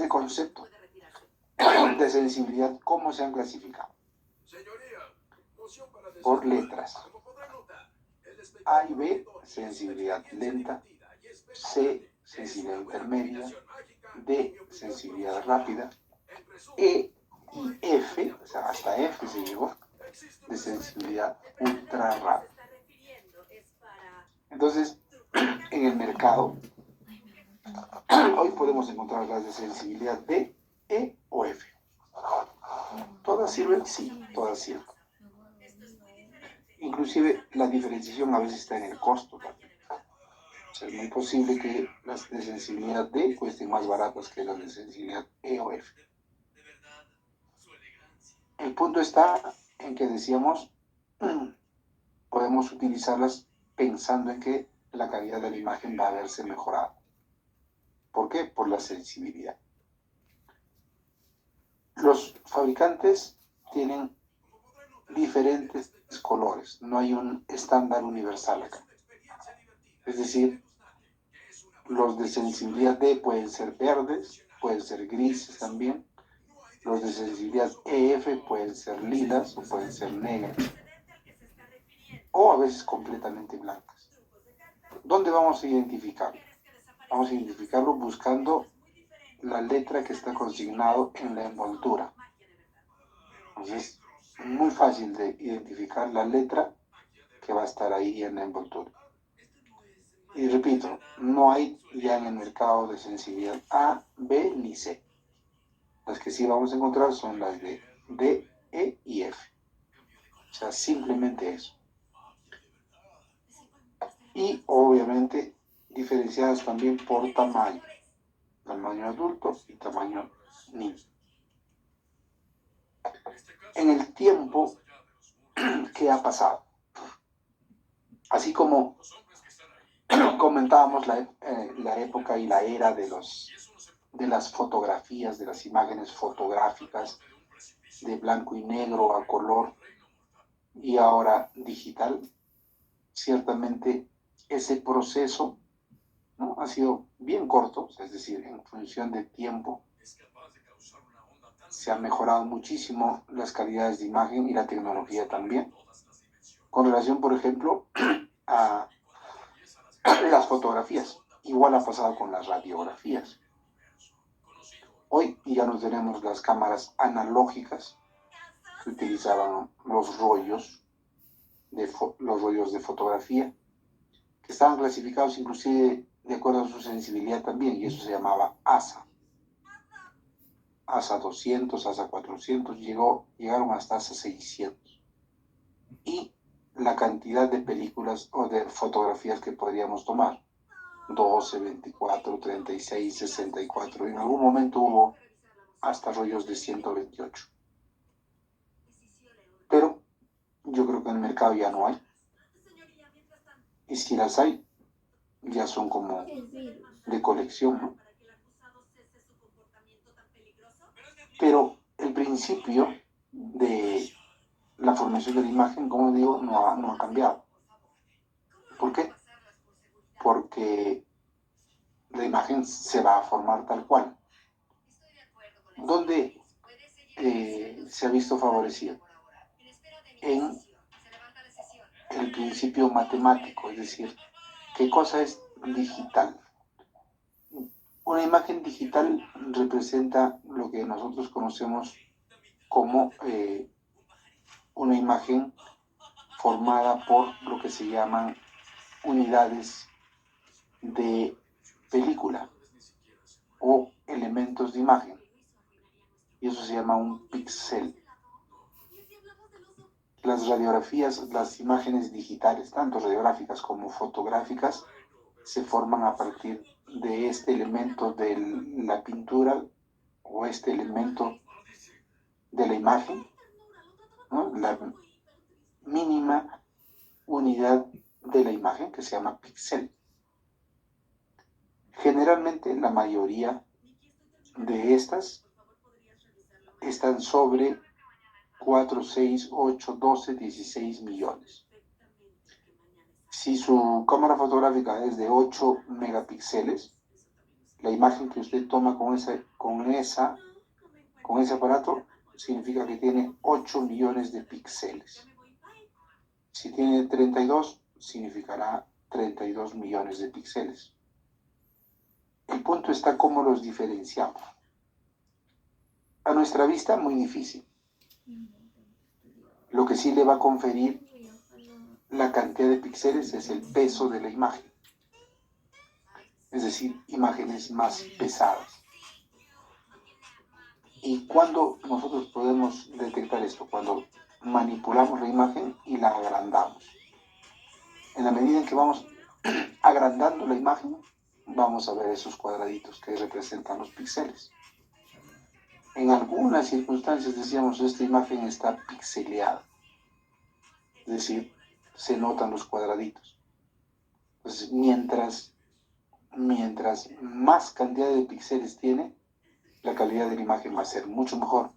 concepto de sensibilidad, ¿cómo se han clasificado? Por letras. A y B, sensibilidad lenta. C, sensibilidad intermedia. D, sensibilidad rápida. E y F, o sea, hasta F se llegó, de sensibilidad ultra rápida. Entonces, en el mercado, hoy podemos encontrar las de sensibilidad D, E o F. ¿Todas sirven? Sí, todas sirven. Inclusive la diferenciación a veces está en el costo también. O sea, es muy posible que las de sensibilidad D cuesten más baratas que las de sensibilidad E o F. El punto está en que decíamos, podemos utilizarlas pensando en que la calidad de la imagen va a verse mejorada. ¿Por qué? Por la sensibilidad. Los fabricantes tienen diferentes colores, no hay un estándar universal acá. Es decir, los de sensibilidad D pueden ser verdes, pueden ser grises también. Los de sensibilidad EF pueden ser lilas o pueden ser negras. O a veces completamente blancas. ¿Dónde vamos a identificarlo? Vamos a identificarlo buscando la letra que está consignado en la envoltura. Entonces, es muy fácil de identificar la letra que va a estar ahí en la envoltura. Y repito, no hay ya en el mercado de sensibilidad A, B ni C. Las que sí vamos a encontrar son las de D, E y F. O sea, simplemente eso. Y obviamente diferenciadas también por tamaño. Tamaño adulto y tamaño niño. En el tiempo que ha pasado, así como comentábamos la época y la era de los de las fotografías, de las imágenes fotográficas, de blanco y negro a color y ahora digital, ciertamente ese proceso, ¿no?, ha sido bien corto, es decir, en función de tiempo, se han mejorado muchísimo las calidades de imagen y la tecnología también. Con relación, por ejemplo, a las fotografías, igual ha pasado con las radiografías. Hoy ya no tenemos las cámaras analógicas que utilizaban los rollos de fotografía, que estaban clasificados inclusive de acuerdo a su sensibilidad también, y eso se llamaba ASA. ASA 200, ASA 400, llegaron hasta ASA 600. Y la cantidad de películas o de fotografías que podríamos tomar, 12, 24, 36, 64, en algún momento hubo hasta rollos de 128. Pero yo creo que en el mercado ya no hay. Y si las hay, ya son como El virus. de colección, ¿no? Pero el principio de la formación de la imagen, como digo, no ha cambiado. ¿Por qué? Porque la imagen se va a formar tal cual. ¿Dónde se ha visto favorecido? En el principio matemático, es decir, ¿qué cosa es digital? Una imagen digital representa lo que nosotros conocemos como una imagen formada por lo que se llaman unidades de película o elementos de imagen, y eso se llama un píxel. Las radiografías, las imágenes digitales, tanto radiográficas como fotográficas, se forman a partir de este elemento de la pintura o este elemento de la imagen, ¿no?, la mínima unidad de la imagen, que se llama píxel. Generalmente la mayoría de estas están sobre 4, 6, 8, 12, 16 millones. Si su cámara fotográfica es de 8 megapíxeles, la imagen que usted toma con ese aparato significa que tiene 8 millones de píxeles. Si tiene 32, significará 32 millones de píxeles. El punto está cómo los diferenciamos. A nuestra vista, muy difícil. Lo que sí le va a conferir la cantidad de píxeles es el peso de la imagen. Es decir, imágenes más pesadas. ¿Y cuándo nosotros podemos detectar esto? Cuando manipulamos la imagen y la agrandamos. En la medida en que vamos agrandando la imagen, vamos a ver esos cuadraditos que representan los píxeles. En algunas circunstancias decíamos, esta imagen está pixeleada. Es decir, se notan los cuadraditos. Entonces, mientras más cantidad de píxeles tiene, la calidad de la imagen va a ser mucho mejor.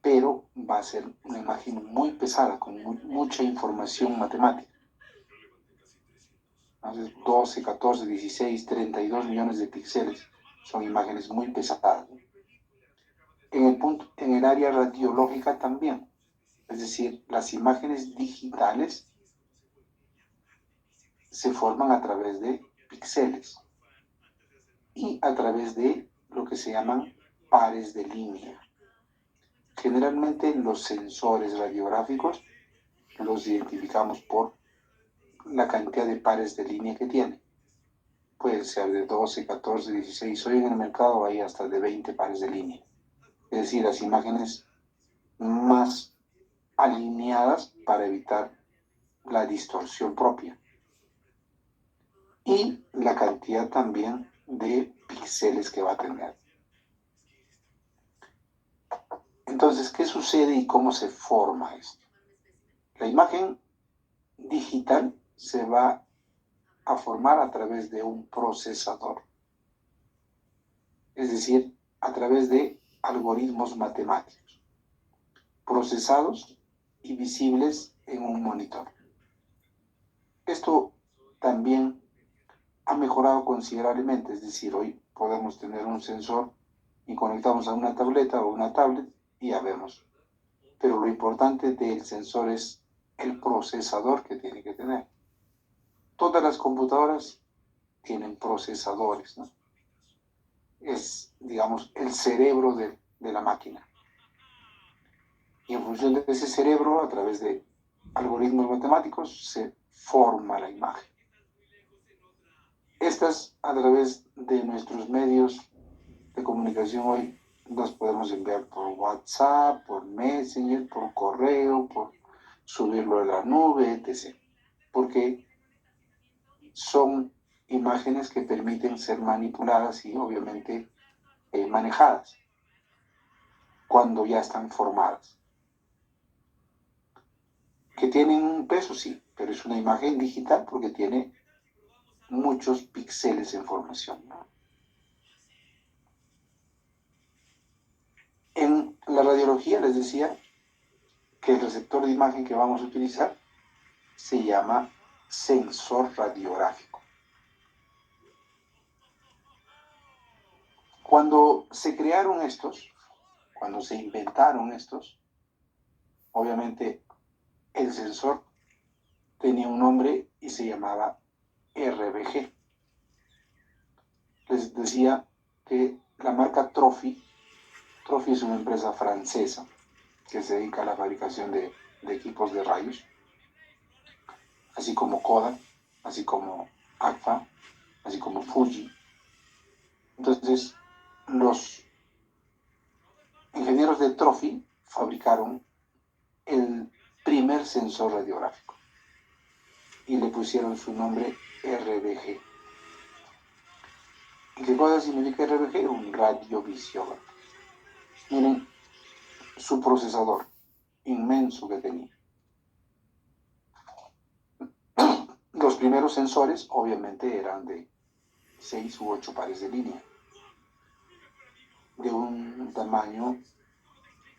Pero va a ser una imagen muy pesada, con mucha información matemática. Entonces, 12, 14, 16, 32 millones de píxeles son imágenes muy pesadas. En el área radiológica también. Es decir, las imágenes digitales se forman a través de píxeles y a través de lo que se llaman pares de línea. Generalmente los sensores radiográficos los identificamos por la cantidad de pares de línea que tiene. Puede ser de 12, 14, 16. Hoy en el mercado hay hasta de 20 pares de línea. Es decir, las imágenes más alineadas para evitar la distorsión propia. Y la cantidad también de píxeles que va a tener. Entonces, ¿qué sucede y cómo se forma esto? La imagen digital se va a formar a través de un procesador. es decir, a través de algoritmos matemáticos, procesados y visibles en un monitor. Esto también ha mejorado considerablemente, es decir, hoy podemos tener un sensor y conectamos a una tableta o una tablet y ya vemos. Pero lo importante del sensor es el procesador que tiene que tener. Todas las computadoras tienen procesadores, ¿no? Es, digamos, el cerebro de la máquina. Y en función de ese cerebro, a través de algoritmos matemáticos, se forma la imagen. Estas, a través de nuestros medios de comunicación hoy, las podemos enviar por WhatsApp, por Messenger, por correo, por subirlo a la nube, etc. Porque son imágenes que permiten ser manipuladas y obviamente manejadas cuando ya están formadas. Que tienen un peso, sí, pero es una imagen digital porque tiene muchos píxeles en formación, ¿no? En la radiología les decía que el receptor de imagen que vamos a utilizar se llama sensor radiográfico. Cuando se crearon estos, cuando se inventaron estos, obviamente el sensor tenía un nombre y se llamaba RBG. Les decía que la marca Trophy es una empresa francesa que se dedica a la fabricación de equipos de rayos, así como Kodak, así como Agfa, así como Fuji. Entonces, los ingenieros de Trophy fabricaron el primer sensor radiográfico y le pusieron su nombre RBG. ¿Y qué cosa significa RBG? Un radiovisiógrafo. Miren su procesador inmenso que tenía. Los primeros sensores obviamente eran de 6 u 8 pares de línea, de un tamaño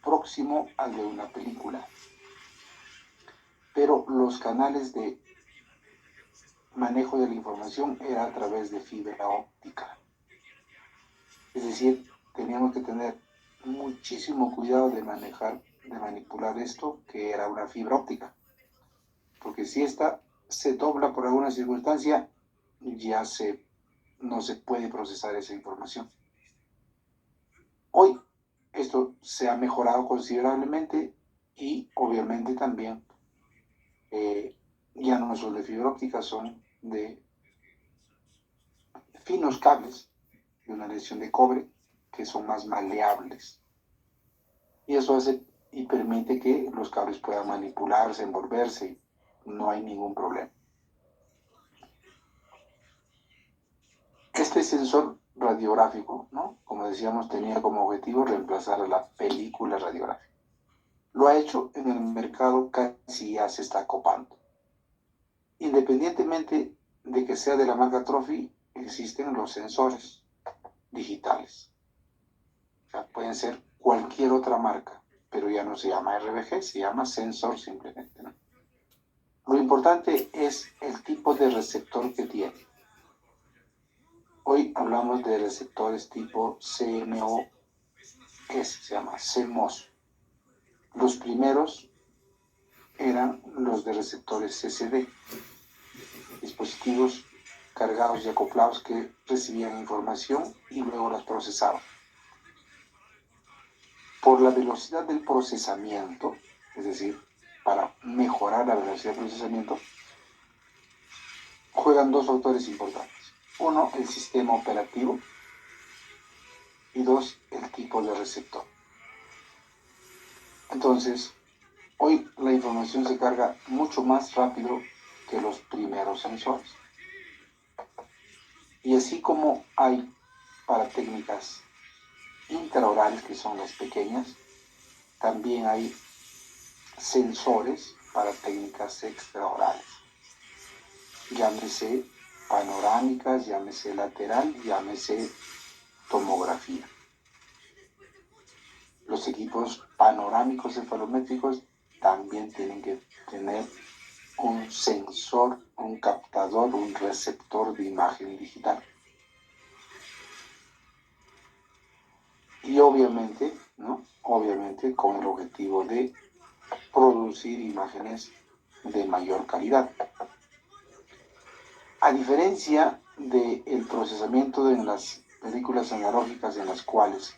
próximo al de una película. Pero los canales de manejo de la información era a través de fibra óptica. Es decir, teníamos que tener muchísimo cuidado de manejar, de manipular esto, que era una fibra óptica. Porque si esta se dobla por alguna circunstancia, ya no se puede procesar esa información. Hoy esto se ha mejorado considerablemente y obviamente también ya no son de fibra óptica, son de finos cables de una aleación de cobre que son más maleables. Y eso hace y permite que los cables puedan manipularse, envolverse, no hay ningún problema. Este sensor radiográfico, ¿no? Como decíamos, tenía como objetivo reemplazar a la película radiográfica. Lo ha hecho en el mercado, casi ya se está copando. Independientemente de que sea de la marca Trophy, existen los sensores digitales. O sea, pueden ser cualquier otra marca, pero ya no se llama RBG, se llama sensor simplemente, ¿no? Lo importante es el tipo de receptor que tiene. Hoy hablamos de receptores tipo CMOS, se llama CMOS. Los primeros eran los de receptores CCD, dispositivos cargados y acoplados que recibían información y luego las procesaban. Por la velocidad del procesamiento, es decir, para mejorar la velocidad del procesamiento, juegan dos factores importantes. Uno, el sistema operativo, y dos, el tipo de receptor. Entonces, hoy la información se carga mucho más rápido que los primeros sensores. Y así como hay para técnicas intraorales, que son las pequeñas, también hay sensores para técnicas extraorales. Llámese panorámicas, llámese lateral, llámese tomografía. Los equipos panorámicos cefalométricos también tienen que tener un sensor, un captador, un receptor de imagen digital. Y obviamente, ¿no? Obviamente con el objetivo de producir imágenes de mayor calidad. A diferencia del procesamiento en las películas analógicas en las cuales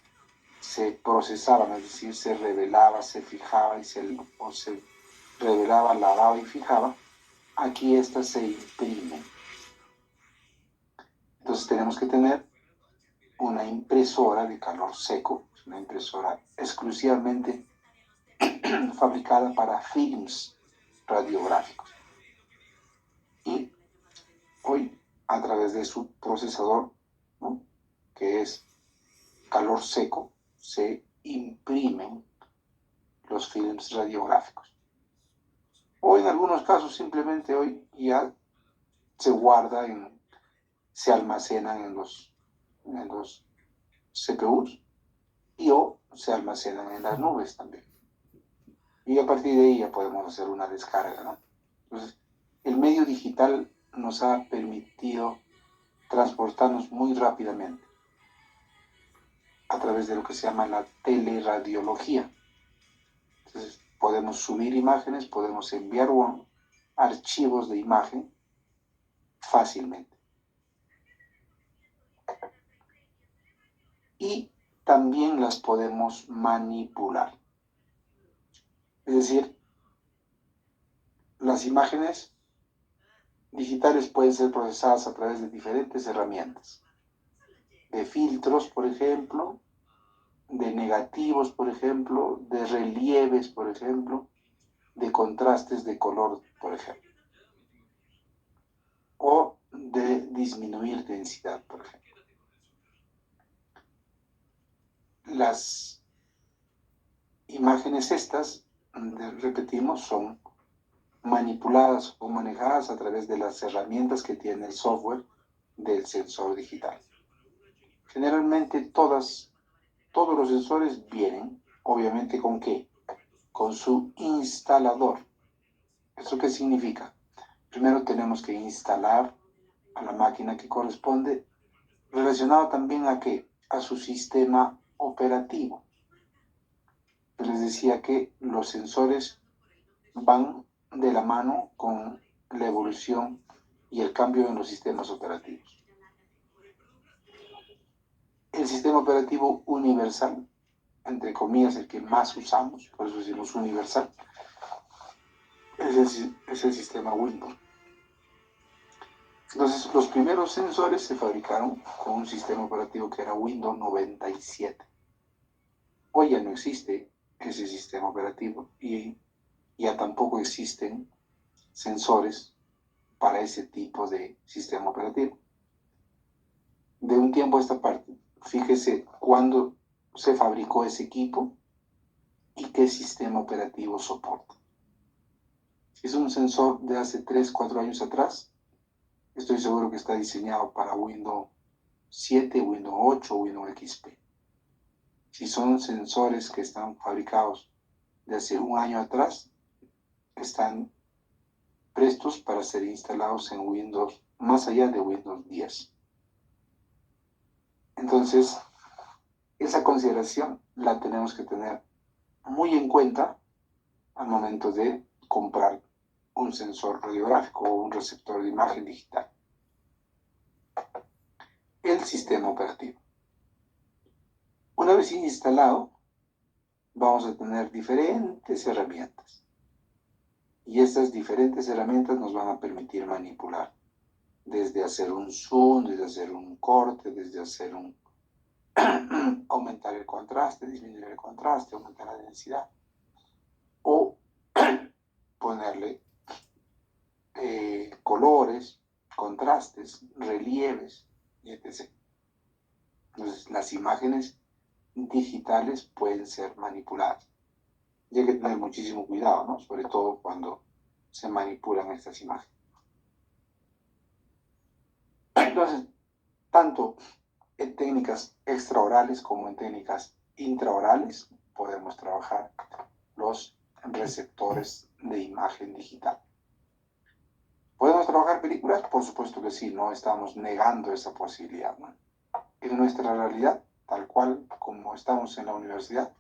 se procesaban, es decir, se revelaba, se fijaba y se revelaba, lavaba y fijaba, aquí estas se imprimen. Entonces tenemos que tener una impresora de calor seco, una impresora exclusivamente fabricada para films radiográficos. Y hoy, a través de su procesador, ¿no?, que es calor seco, se imprimen los films radiográficos. O en algunos casos simplemente hoy ya se guarda, se almacenan en los CPUs o se almacenan en las nubes también. Y a partir de ahí ya podemos hacer una descarga, ¿no? Entonces, el medio digital nos ha permitido transportarnos muy rápidamente a través de lo que se llama la teleradiología. Entonces, podemos subir imágenes, podemos enviar archivos de imagen fácilmente. Y también las podemos manipular. Es decir, las imágenes digitales pueden ser procesadas a través de diferentes herramientas. De filtros, por ejemplo, de negativos, por ejemplo, de relieves, por ejemplo, de contrastes de color, por ejemplo, o de disminuir densidad, por ejemplo. Las imágenes estas, repetimos, son manipuladas o manejadas a través de las herramientas que tiene el software del sensor digital. Generalmente todos los sensores vienen, obviamente, ¿con qué? Con su instalador. ¿Eso qué significa? Primero tenemos que instalar a la máquina que corresponde, relacionado también a ¿qué? A su sistema operativo. Yo les decía que los sensores van de la mano con la evolución y el cambio en los sistemas operativos. El sistema operativo universal, entre comillas, el que más usamos, por eso decimos universal, es el sistema Windows. Entonces, los primeros sensores se fabricaron con un sistema operativo que era Windows 97. Hoy ya no existe ese sistema operativo y ya tampoco existen sensores para ese tipo de sistema operativo. De un tiempo a esta parte, fíjese cuándo se fabricó ese equipo y qué sistema operativo soporta. Si es un sensor de hace 3, 4 años atrás, estoy seguro que está diseñado para Windows 7, Windows 8, Windows XP. Si son sensores que están fabricados de hace un año atrás, están prestos para ser instalados en Windows, más allá de Windows 10. Entonces, esa consideración la tenemos que tener muy en cuenta al momento de comprar un sensor radiográfico o un receptor de imagen digital. El sistema operativo. Una vez instalado, vamos a tener diferentes herramientas. Y estas diferentes herramientas nos van a permitir manipular. Desde hacer un zoom, desde hacer un corte, desde hacer aumentar el contraste, disminuir el contraste, aumentar la densidad. O ponerle colores, contrastes, relieves, etc. Entonces, las imágenes digitales pueden ser manipuladas. Y hay que tener muchísimo cuidado, ¿no? Sobre todo cuando se manipulan estas imágenes. Entonces, tanto en técnicas extraorales como en técnicas intraorales podemos trabajar los receptores de imagen digital. ¿Podemos trabajar películas? Por supuesto que sí, no estamos negando esa posibilidad, ¿no? En nuestra realidad, tal cual como estamos en la universidad,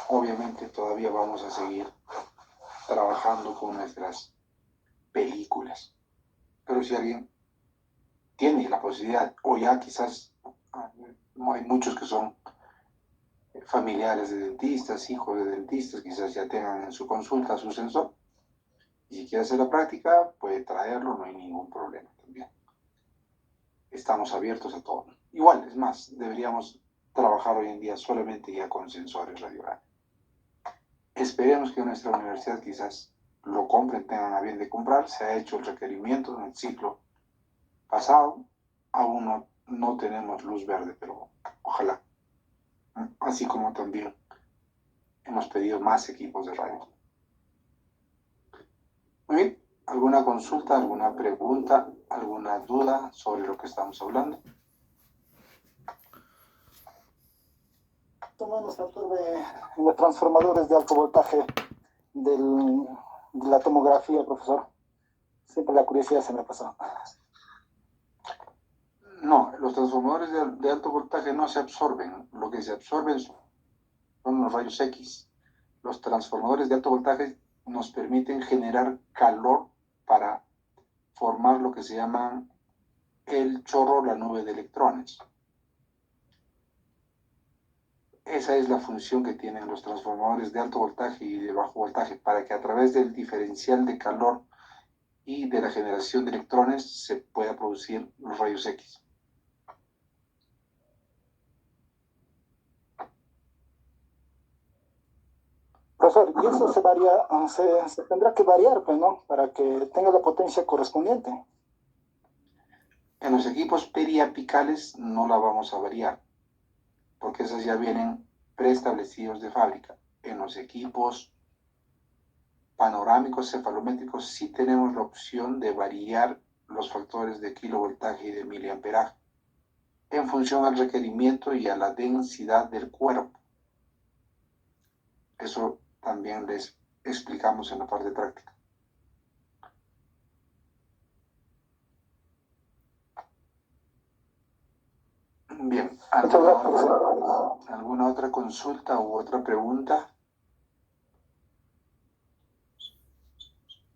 obviamente todavía vamos a seguir trabajando con nuestras películas. Pero si alguien tiene la posibilidad, o ya quizás no hay muchos que son familiares de dentistas, hijos de dentistas, quizás ya tengan en su consulta su sensor, y si quiere hacer la práctica, puede traerlo, no hay ningún problema también. Estamos abiertos a todo. Igual, es más, deberíamos trabajar hoy en día solamente ya con sensores radiográficos. Esperemos que nuestra universidad quizás lo compren, tengan a bien de comprar. Se ha hecho el requerimiento en el ciclo pasado. Aún no tenemos luz verde, pero ojalá. Así como también hemos pedido más equipos de radio. Muy bien, ¿alguna consulta, alguna pregunta, alguna duda sobre lo que estamos hablando? Tomamos factor de los transformadores de alto voltaje de la tomografía, profesor. Siempre la curiosidad se me pasó. No, los transformadores de alto voltaje no se absorben. Lo que se absorben son los rayos X. Los transformadores de alto voltaje nos permiten generar calor para formar lo que se llama el chorro, la nube de electrones. Esa es la función que tienen los transformadores de alto voltaje y de bajo voltaje, para que a través del diferencial de calor y de la generación de electrones se pueda producir los rayos X. Profesor, y eso se tendrá que variar, pues, ¿no? Para que tenga la potencia correspondiente. En los equipos periapicales no la vamos a variar, porque esas ya vienen preestablecidos de fábrica. En los equipos panorámicos cefalométricos sí tenemos la opción de variar los factores de kilovoltaje y de miliamperaje en función al requerimiento y a la densidad del cuerpo. Eso también les explicamos en la parte práctica. Bien, ¿alguna otra consulta u otra pregunta?